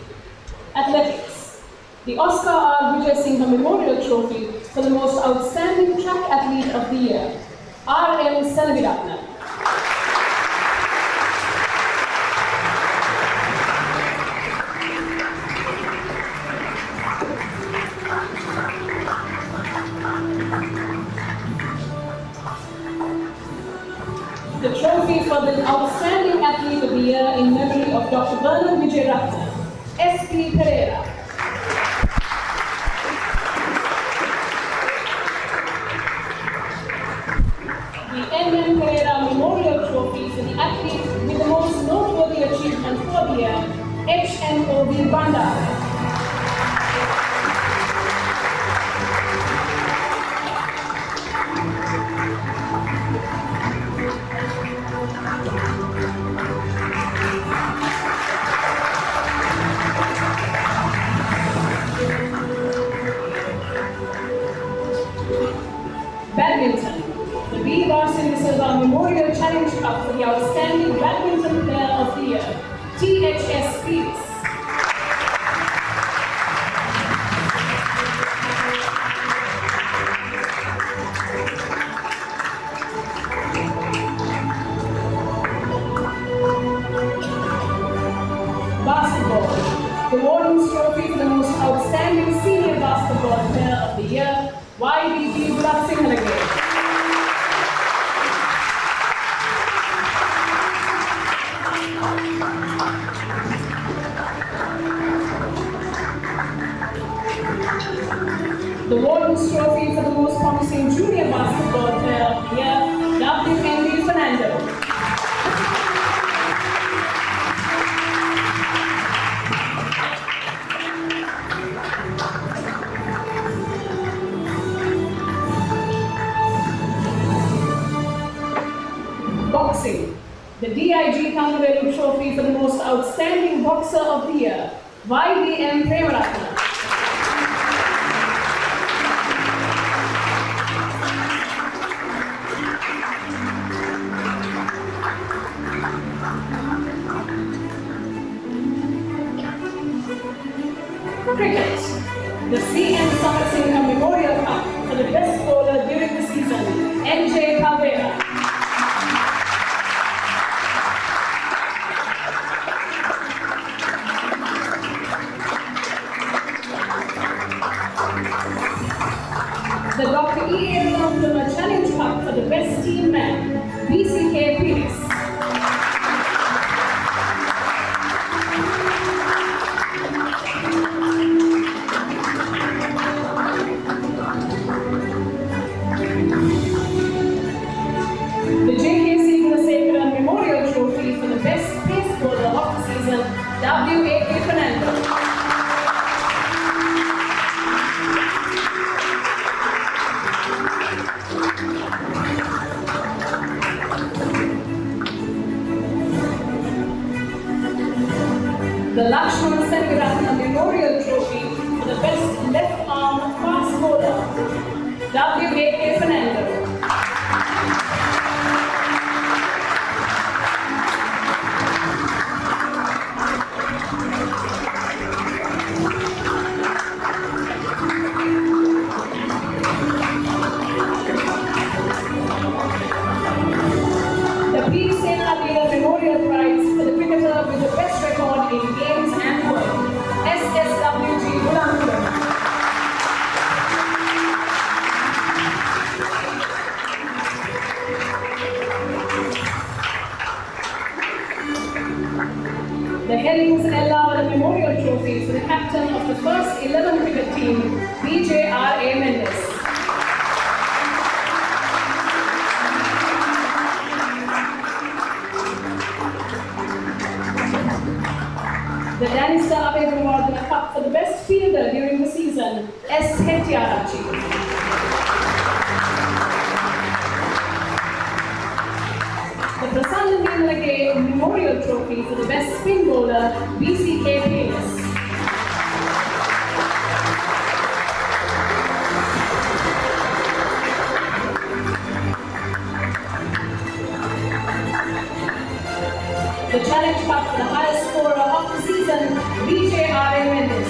Speaker 5: Athletics. The Oscar R. Vijay Singha Memorial Trophy for the most outstanding track athlete of the year, R.M. Sanaviratna. The trophy for the Outstanding Athlete of the Year in memory of Dr. Vernon Vijay Ratna, S.P. Pereira. The N.M. Pereira Memorial Trophy for the athlete with the most noteworthy achievement for the year, H.M.O.V. Bandar. Cup for the Outstanding Badminton Player of the Year, THS Peace. Basketball. The Warden's Trophy for the most outstanding senior basketball player of the year, YBG Gulab. The Warden's Trophy for the most promising junior basketball player of the year, WND Fernando. Boxing. The DIG Kangaroo Trophy for the most outstanding boxer of the year, YBM Premaratna. Cricket. The CN Samar Singh Memorial Cup for the best bowler during the season, NJ Caldera. The Dr. E.A. Ramdana Challenge Cup for the best team man, BCK Phoenix. The JKC Gunasekara Memorial Trophy for the best pace bowler of the season, W.A.K. Fernando. The Lakshman Sengaratna Memorial Trophy for the best left arm fast bowler, W.A.K. Fernando. The P. Sena Leader Memorial Prize for the cricketer with the best record in games and world, SSWG Gulam. The Herrings Ella Memorial Trophy for the captain of the first 11 cricket team, BJRA Mendes. The Danista Abedawardena Cup for the best fielder during the season, S. Hettiarachi. The Prasanna Nilage Memorial Trophy for the best spin bowler, BCK Paynes. The Challenge Cup for the highest scorer of the season, BJRA Mendes.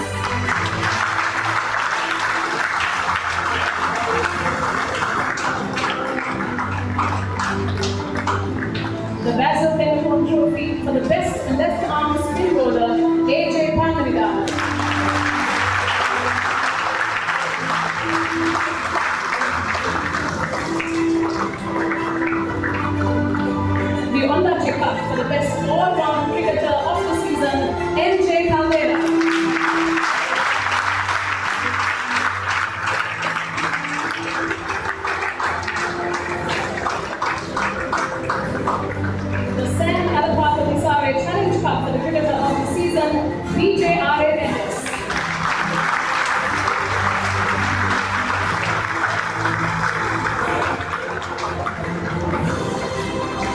Speaker 5: The Basil Telephone Trophy for the best left arm spin bowler, AJ Panariga. The Ondache Cup for the best all-round cricketer of the season, NJ Caldera. The Sam Alapata Nisare Challenge Cup for the cricketer of the season, BJRA Mendes.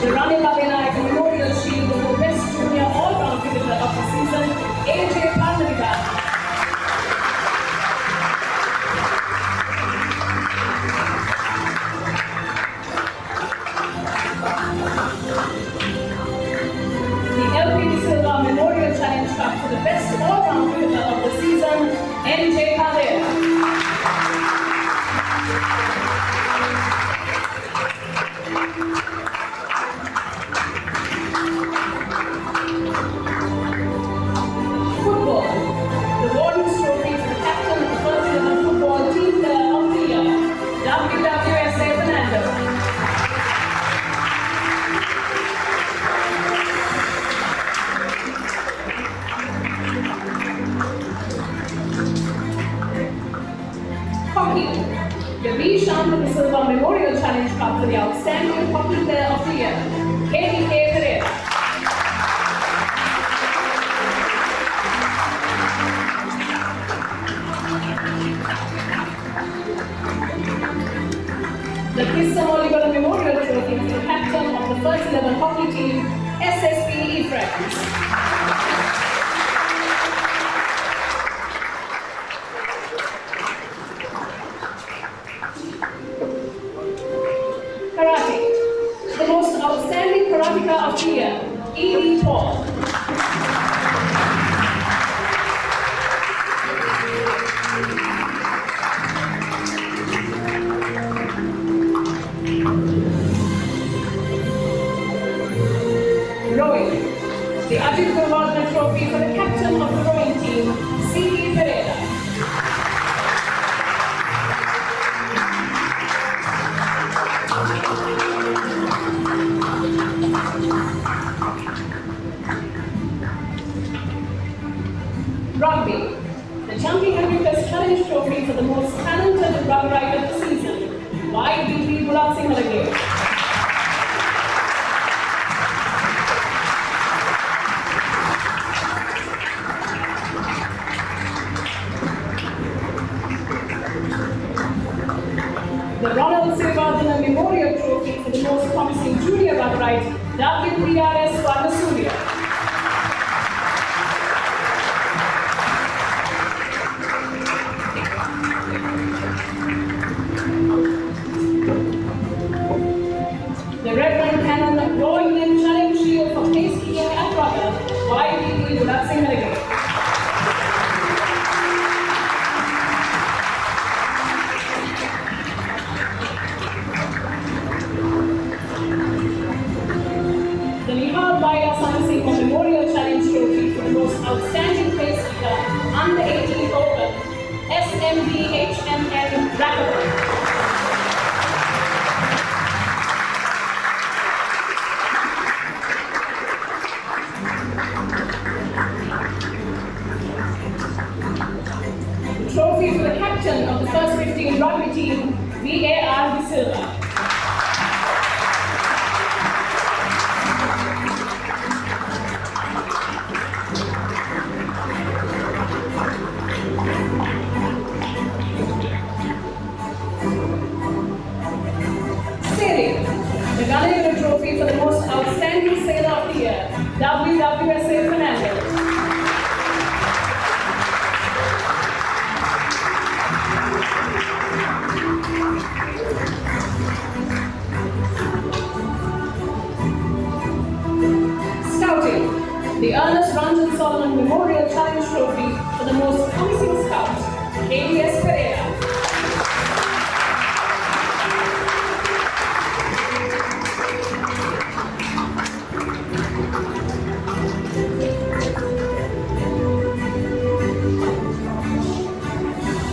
Speaker 5: The Rani Lavinayak Memorial Shield for the best junior all-round cricketer of the season, AJ Panariga. Cup for the best all-round cricketer of the season, NJ Kalea. Football. The Warden's Trophy for the captain of the first ever football team player of the year, WWSA Fernando. Hockey. The V. Shantha Silva Memorial Challenge Cup for the outstanding hockey player of the year, KDK Pereira. The Kissamoligola Memorial Trophy for the captain of the first 11 hockey team, SSPE Friends. Karate. The most outstanding karateka of the year, E.D. Paul. Rowing. The Ajit Gurwardena Trophy for the captain of the rowing team, C.E. Pereira. Rugby. The Champion Henry Challenge Trophy for the most talented rugby rider of the season, Y.B.B. Gulab Singh Halage. The Ronald Sivardhana Memorial Trophy for the most promising junior upright, WPRS Varnasuria. The Reverend Canon Roy Indian Challenge Shield for Pace Skiing at Rugger, YBP Gulab Singh Halage. The Nihal Baida Singh Memorial Challenge Trophy for the most outstanding pace skier under 18 Open, SMBHMN Racquetball. The trophy for the captain of the first 15 rugby team, VAR De Silva. Sailing. The Gallagher Trophy for the most outstanding sailor of the year, WWSA Fernando. Scouting. The Ernest Ranjan Solomon Memorial Challenge Trophy for the most promising scout, ADS Pereira.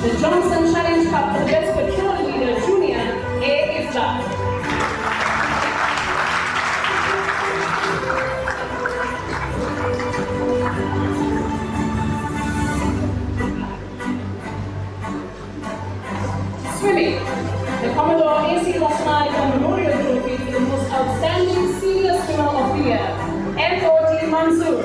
Speaker 5: The Johnson Challenge Cup for the best patrol leader junior, A. Isla. Swimming. The Commodore A.C. Lasanayika Memorial Trophy for the most outstanding senior swimmer of the year, M.O.T. Mansoor.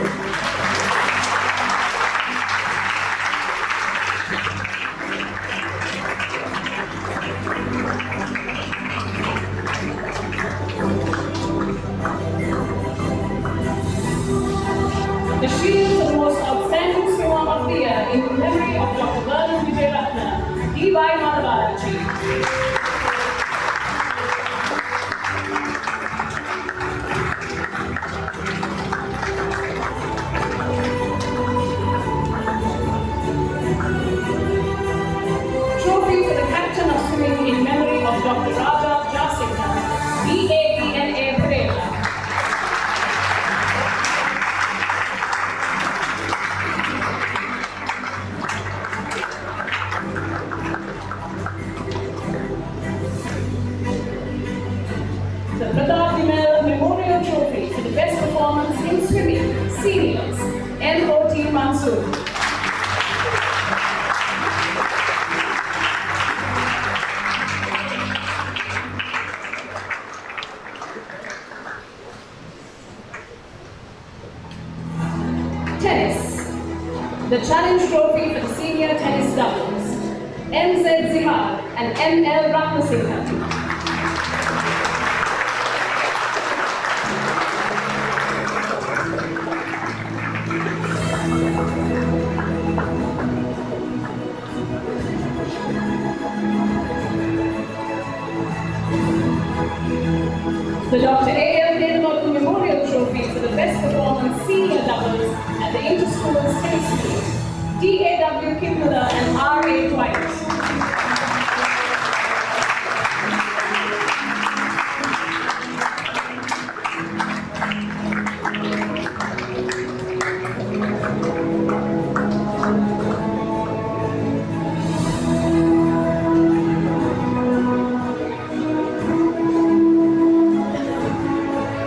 Speaker 5: The shield for the most outstanding swimmer of the year in memory of Dr. Vernon Vijay Ratna, D.Y. Madhavaraji. soon. Tennis. The Challenge Trophy for the Senior Tennis Doubles. MZ Zihar and ML Ratnasinghe. The Dr. A.L. Nedumokku Memorial Trophy for the Best Performance Senior Doubles at the Inter-Schools Tennis Meet. D.A.W. Kipmiller and R.A. Dwight.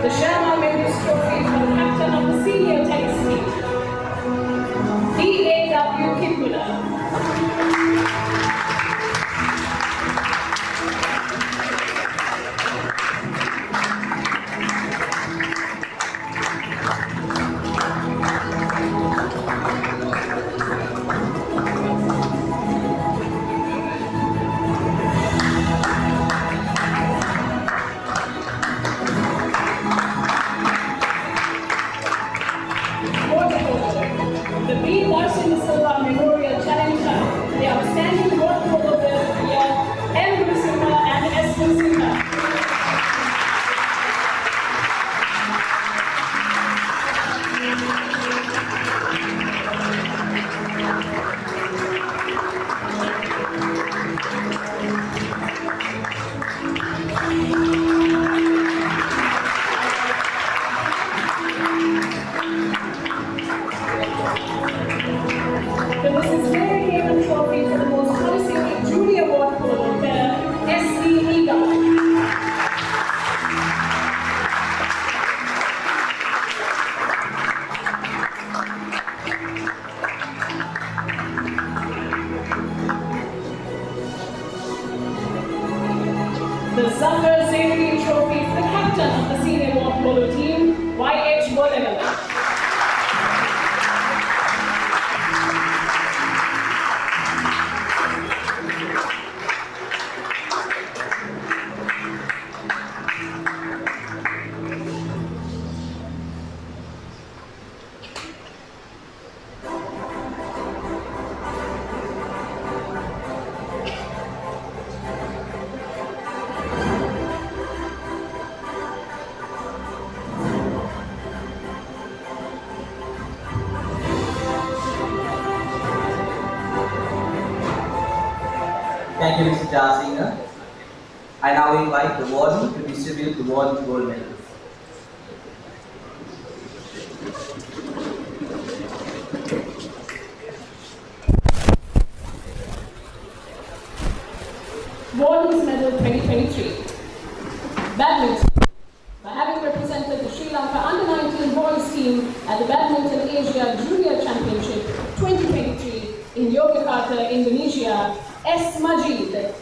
Speaker 5: The Sharma Memorial Trophy for the captain of the senior tennis team. D.A.W. Kipmiller. Water polo. The B. Larsen Silva Memorial Challenge Cup. The outstanding water polo players of the year, M. Narasimha and S. Narasimha. The Mrs. Mary Haven Trophy for the most promising junior water polo player, S.V. Eagle. The Zafar Zaidi Trophy for the captain of the senior water polo team, Y.H. Bolegala.
Speaker 1: Thank you, Mr. Jasinger. I now invite the warden to distribute the warden's gold medals.
Speaker 5: Warden's Medal 2023. Badminton. By having represented the Sri Lanka Under-19 boys team at the Badminton Asia Junior Championship 2023 in Yogyakarta, Indonesia, S. Majid.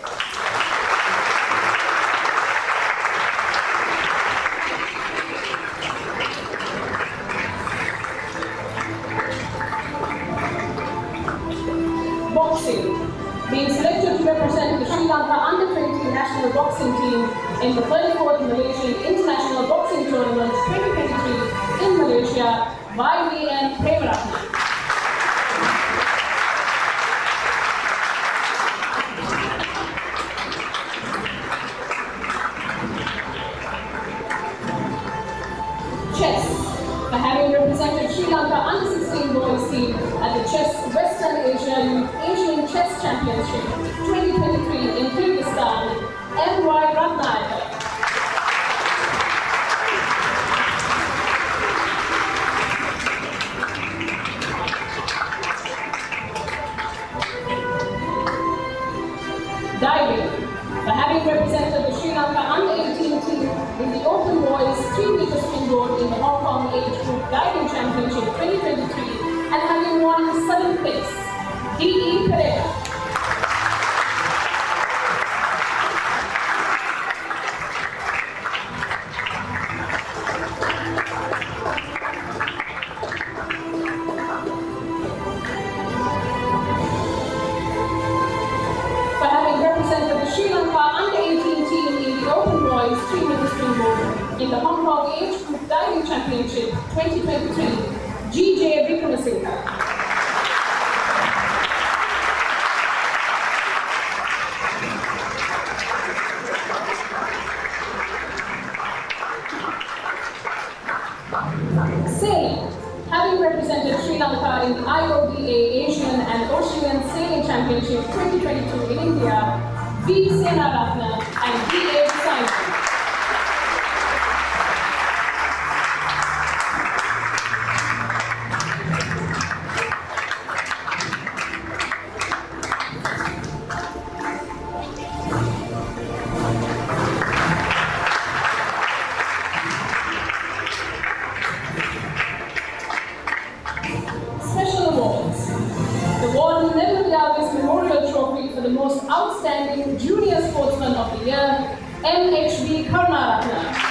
Speaker 5: Boxing. Being selected to represent the Sri Lanka Under-20 national boxing team in the 34th Malaysian International Boxing Tournament 2023 in Malaysia, YVN Premaratna. Chess. By having represented Sri Lanka Under-16 boys team at the Chess Western Asian Chess Championship 2023 in Kyrgyzstan, M.Y. Ratnayaka. Diving. By having represented the Sri Lanka Under-18 team in the Open Boys 3-meter springboard in the Hong Kong Age Group Diving Championship 2023 and having won won 7th place, D.E. Pereira. For having represented the Sri Lanka under-18 team in the Open Boys 3-meter springboard in the Hong Kong Age Group Diving Championship 2023, G.J. Vikramasinghe. Sailing, having represented Sri Lanka in the IODA Asian and Oceanian Sailing Championship 2022 in India, V. Senaratna and D.A. Simon. Special awards. The Warden Nehru Davis Memorial Trophy for the most outstanding junior sportsman of the year, M.H.B. Karunaratna.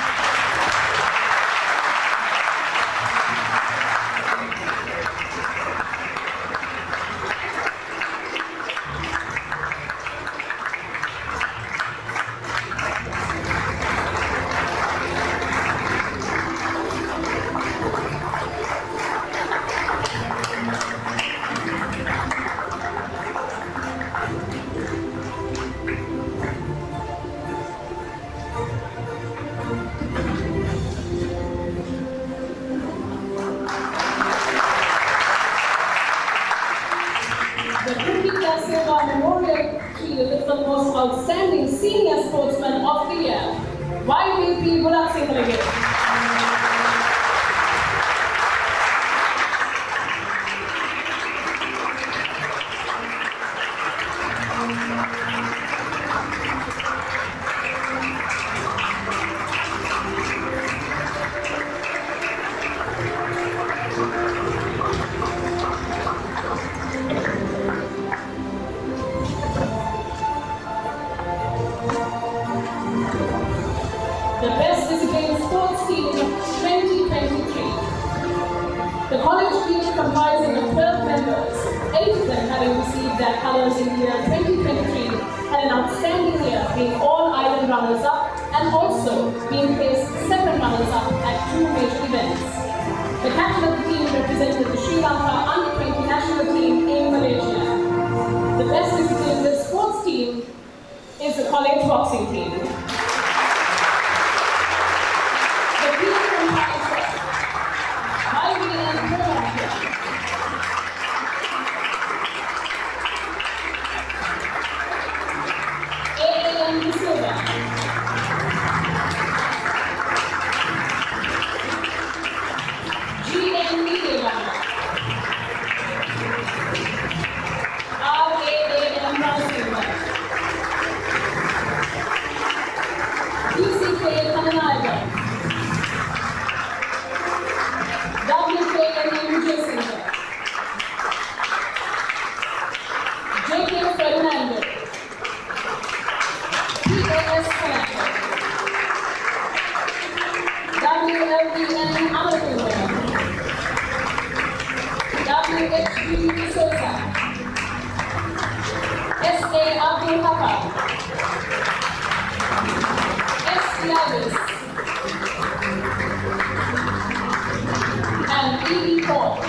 Speaker 5: The Cricket Da Silva Memorial Shield for the most outstanding senior sportsman of the year, YVP Bulak Singh. The Best Visiting Sports Team 2023. The college team comprising of 12 members, 8 of them having received their colours in the year 2023, had an outstanding year, being all island runners-up and also being placed second runners-up at 2 major events. The captain of the team represented the Sri Lanka under-20 national team in Malaysia. The Best Visiting Sports Team is the college boxing team. And E. Paul.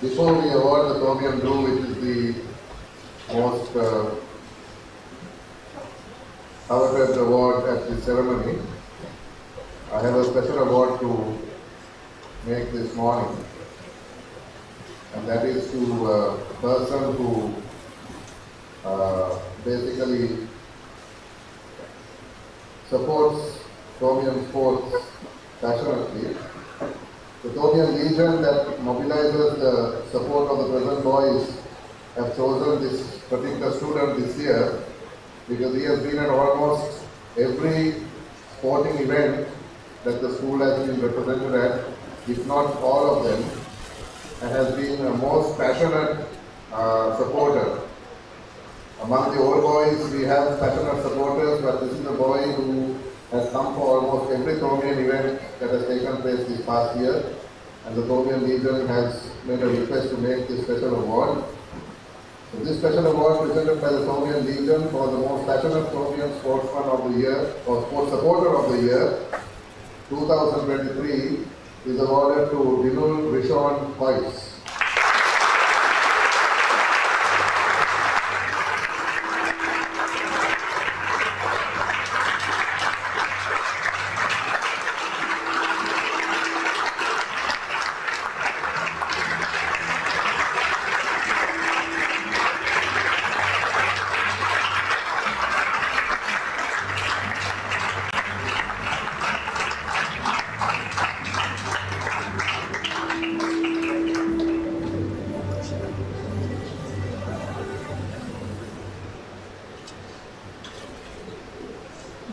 Speaker 3: Before we award the Tomiam Blue, which is the most coveted award at the ceremony, I have a special award to make this morning, and that is to a person who basically supports Tomian sports passionately. The Tomian Legion that mobilizes the support of the present boys have chosen this particular student this year because he has been at almost every sporting event that the school has been represented at, if not all of them, and has been a most passionate supporter. Among the old boys, we have passionate supporters, but this is a boy who has come for almost every Tomian event that has taken place this past year, and the Tomian Legion has made a request to make this special award. So this special award presented by the Tomian Legion for the most passionate Tomian sportsman of the year, or sports supporter of the year, 2023, is awarded to Dinul Rishon Hoyce.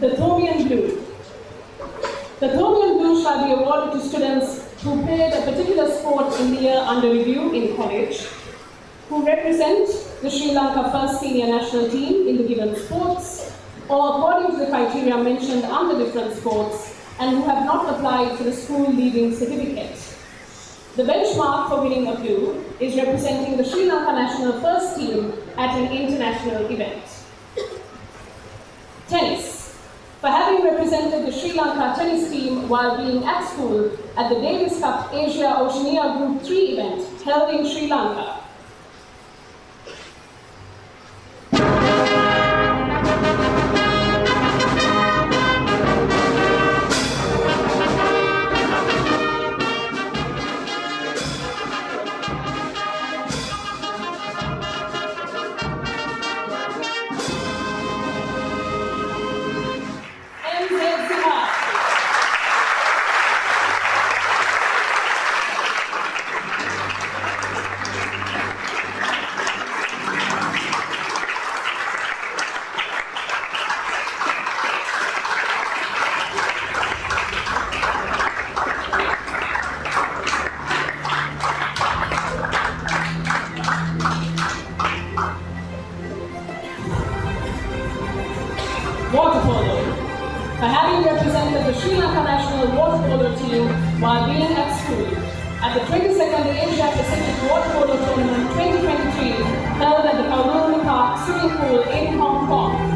Speaker 5: The Thomian Blue. The Thomian Blue shall be awarded to students who played a particular sport in the year under review in college, who represent the Sri Lanka first senior national team in the given sports, or according to the criteria mentioned under different sports, and who have not applied for the school leaving certificate. The benchmark for winning a blue is representing the Sri Lanka national first team at an international event. Tennis. For having represented the Sri Lanka tennis team while being at school at the Davis Cup Asia Oceania Group 3 event held in Sri Lanka. Water polo. For having represented the Sri Lanka national water polo team while being at school at the 22nd Asia Pacific Water Polo Tournament 2023 held at the Kowloon Park swimming pool in Hong Kong.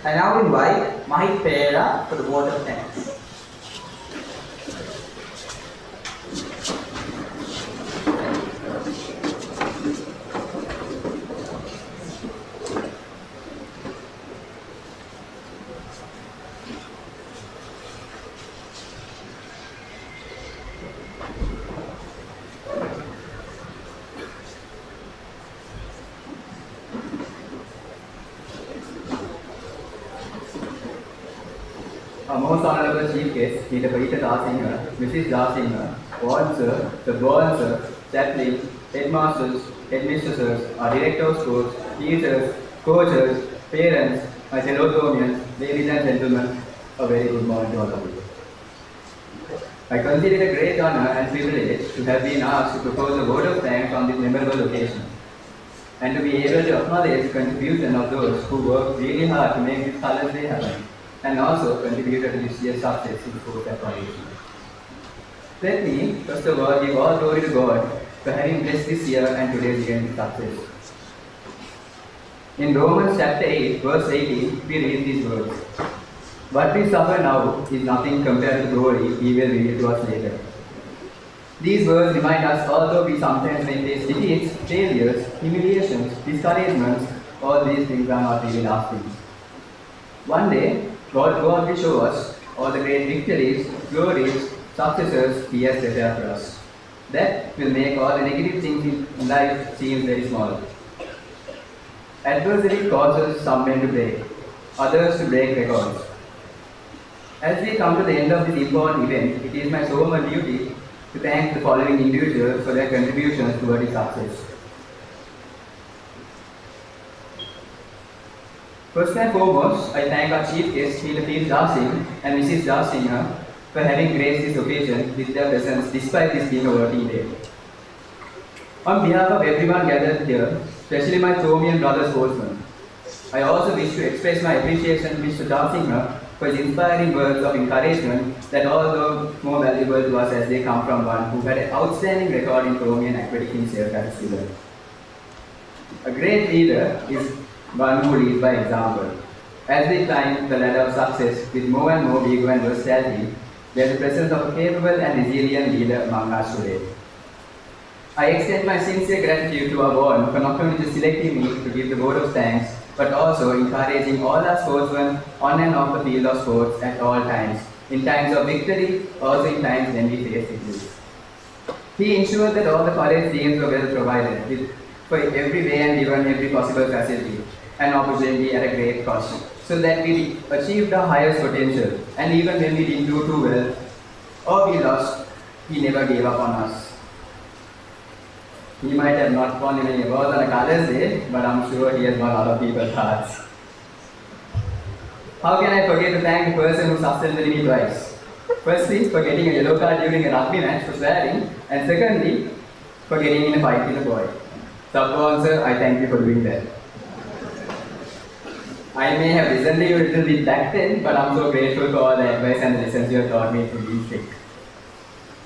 Speaker 1: I now invite Mahit Pereira for the vote of thanks. Our most honorable chief guest, Mr. Peter Darsinger, Mrs. Darsinger, Ward Sir, the Board Sir, Chaplain, Headmasters, Headmistresses, our Director of Schools, teachers, coaches, parents, my fellow Thomians, ladies and gentlemen, a very good morning to all of you. I consider it a great honor and privilege to have been asked to propose a vote of thanks on this memorable occasion, and to be able to acknowledge the contribution of those who worked really hard to make this Colors Day happen, and also contributed to this year's success in sports and college. Let me, first of all, give all glory to God for having blessed this year and today's event with success. In Romans chapter 8, verse 18, we read these words. What we suffer now is nothing compared to the glory He will reveal to us later. These words remind us, although we sometimes may face defeats, failures, humiliations, discouragements, all these things are not really lasting. One day, God will show us all the great victories, glories, successes He has prepared for us. That will make all the negative things in life seem very small. Adversity causes some men to break, others to break records. As we come to the end of this important event, it is my solemn duty to thank the following individuals for their contributions toward its success. First and foremost, I thank our chief guests, Mr. P. Darsing and Mrs. Darsinger, for having graced this occasion with their presence despite this being a working day. On behalf of everyone gathered here, especially my Thomian brother sportsmen, I also wish to express my appreciation to Mr. Darsinger for his inspiring words of encouragement that all the more valuable to us as they come from one who had an outstanding record in Thomian aquatic himself as a student. A great leader is one who leads by example. As we climb the ladder of success with more and more vigor and versatility, there is the presence of a capable and resilient leader among us today. I extend my sincere gratitude to our board for not only just selecting me to give the vote of thanks, but also encouraging all our sportsmen on and off the field of sports at all times, in times of victory, also in times when we face defeat. He ensured that all the college teams were well provided for every way and given every possible facility and opportunity at a great cost, so that we achieved our highest potential, and even when we didn't do too well or we lost, he never gave up on us. He might have not won any awards on a Colors Day, but I'm sure he has won other people's hearts. How can I forget to thank the person who suspended me twice? Firstly, for getting a yellow card during a rugby match for swearing, and secondly, for getting in a fight with a boy. Sub sir, I thank you for doing that. I may have listened to you a little bit back then, but I'm so grateful for all the advice and the lessons you have taught me to be strict.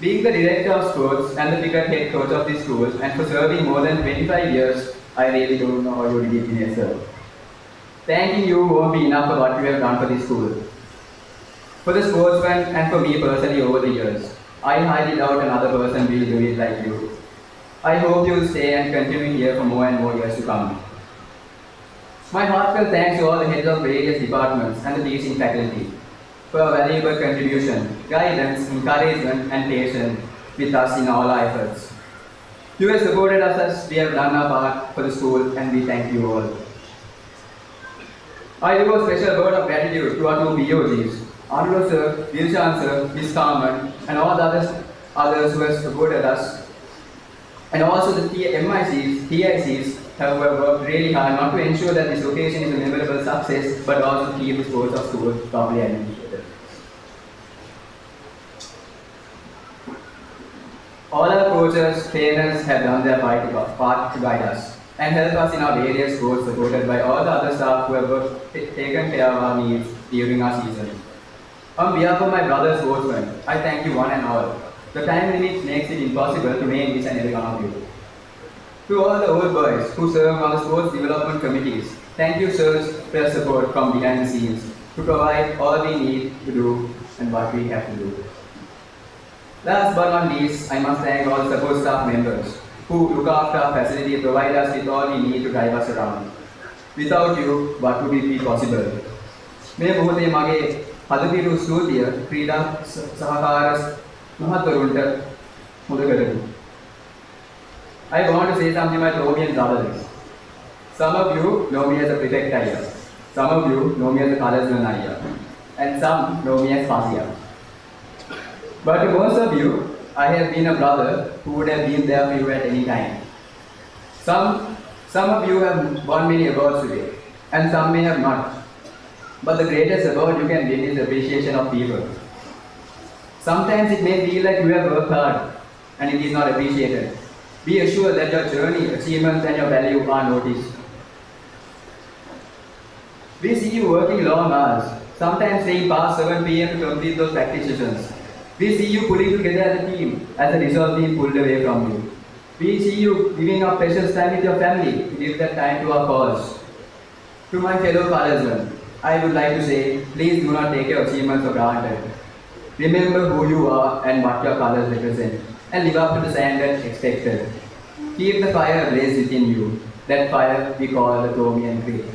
Speaker 1: Being the director of sports and the figured head coach of this school, and for serving more than 25 years, I really don't know how you did it in yourself. Thanking you won't be enough for what you have done for this school. For the sportsmen and for me personally over the years, I highly doubt another person will do it like you. I hope you will stay and continue here for more and more years to come. My heartfelt thanks to all the heads of various departments and the teaching faculty for a valuable contribution, guidance, encouragement, and patience with us in all our efforts. You have supported us as we have done our part for the school, and we thank you all. I give a special word of gratitude to our two BOGs, Anurag sir, Dilshan sir, Ms. Carmen, and all the others who have supported us, and also the TICs have worked really hard not to ensure that this occasion is a memorable success, but also to keep the sports of school properly administrated. All our coaches, trainers have done their part to guide us and help us in our various sports, supported by all the other staff who have taken care of our needs during our season. On behalf of my brother sportsmen, I thank you one and all. The time limit makes it impossible to name each and every one of you.
Speaker 7: To all the old boys who serve on the sports development committees, thank you, sirs, for your support from behind the scenes to provide all we need to do and what we have to do. Last but not least, I must thank all support staff members who look after our facility and provide us with all we need to drive us around. Without you, what would it be possible? මේ මොහොතේ මගේ හදපිරු ස්තුතිය ක්‍රීඩා සහකාර මහතුරුන්ට මුද කරමි. I want to say something about Romy and brothers. Some of you know me as a prefect Iyer. Some of you know me as a colorsman Iyer. And some know me as Fazia. But to most of you, I have been a brother who would have been there for you at any time. Some of you have won many awards today, and some may have not. But the greatest award you can win is appreciation of people. Sometimes it may feel like you have worked hard and it is not appreciated. Be assured that your journey, achievements and your value are noticed. We see you working long hours, sometimes staying past 7 p.m. to complete those practice sessions. We see you pulling together as a team, as a resolve being pulled away from you. We see you giving up precious time with your family to give that time to our cause. To my fellow colorsmen, I would like to say, please do not take your achievements for granted. Remember who you are and what your colors represent, and live up to the standard expected. Keep the fire ablaze within you. That fire we call the Chromium Creek.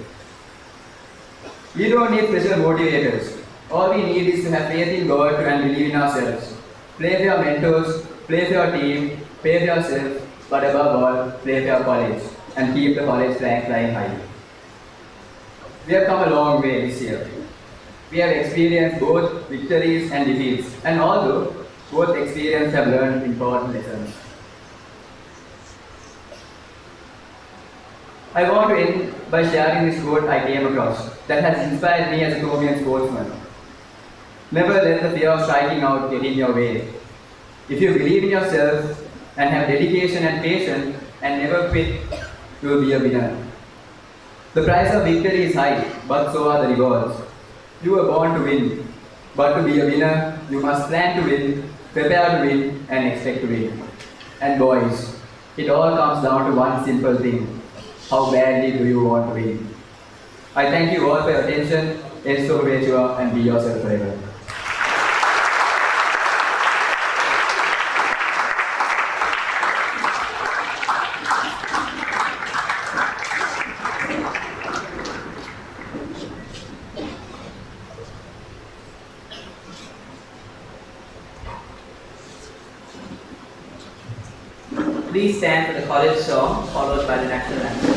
Speaker 7: We don't need special motivators. All we need is to have faith in God and believe in ourselves. Play for your mentors, play for your team, play for yourself, but above all, play for your college, and keep the college flag flying high. We have come a long way this year. We have experienced both victories and defeats, and although both experiences have learned important lessons. I want to end by sharing this quote I came across that has inspired me as a Chromium sportsman. Never let the fear of striking out get in your way. If you believe in yourself and have dedication and patience and never quit, you will be a winner. The price of victory is high, but so are the rewards. You were born to win, but to be a winner, you must plan to win, prepare to win, and expect to win. And boys, it all comes down to one simple thing. How badly do you want to win? I thank you all for your attention. Esso Vechua and be yourself forever.
Speaker 1: Please stand for the college song followed by the national anthem.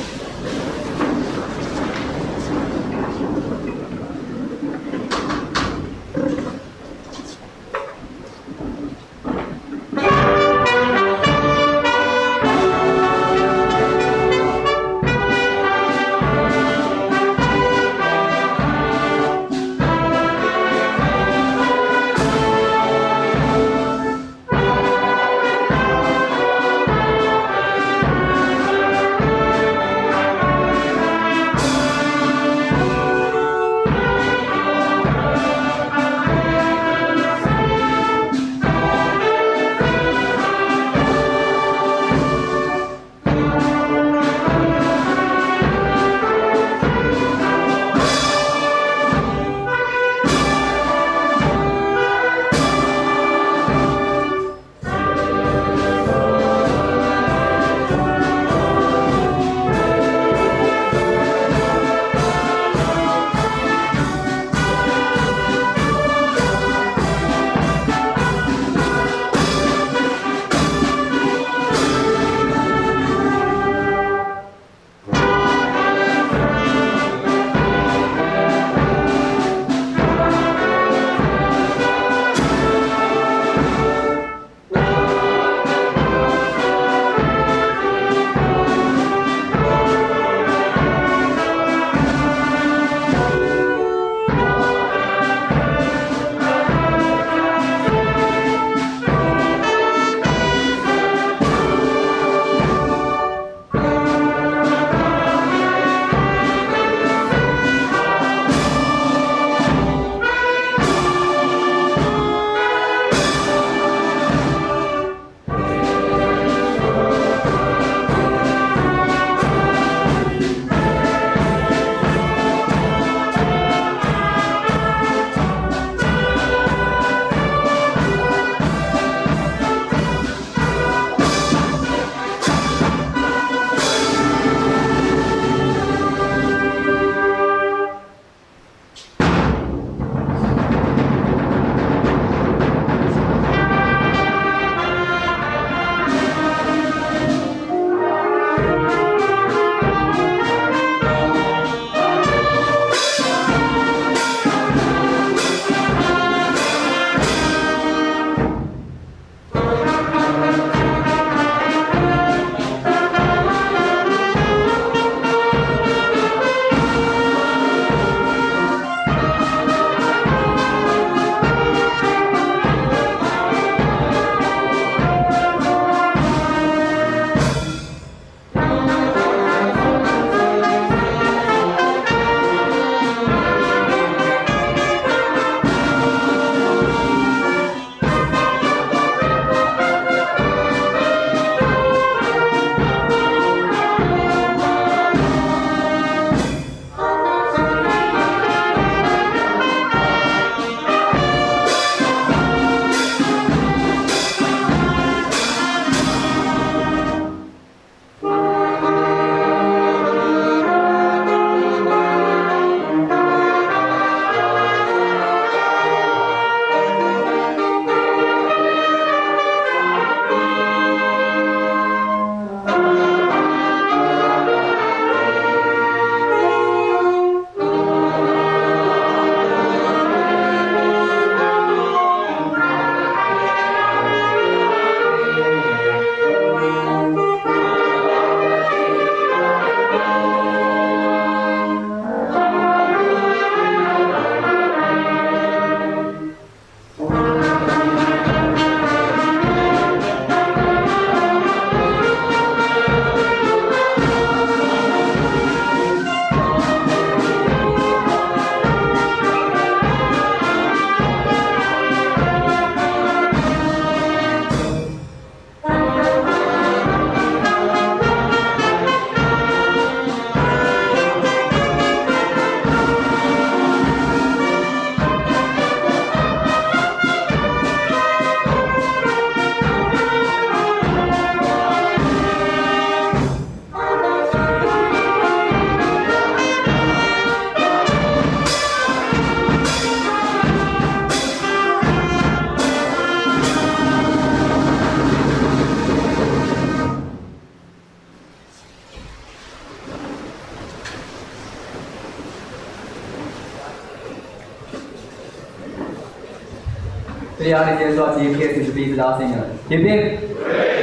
Speaker 7: 3 RDS or GPS is the last singer. Hip hip!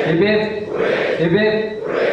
Speaker 7: Hip hip! Hip hip!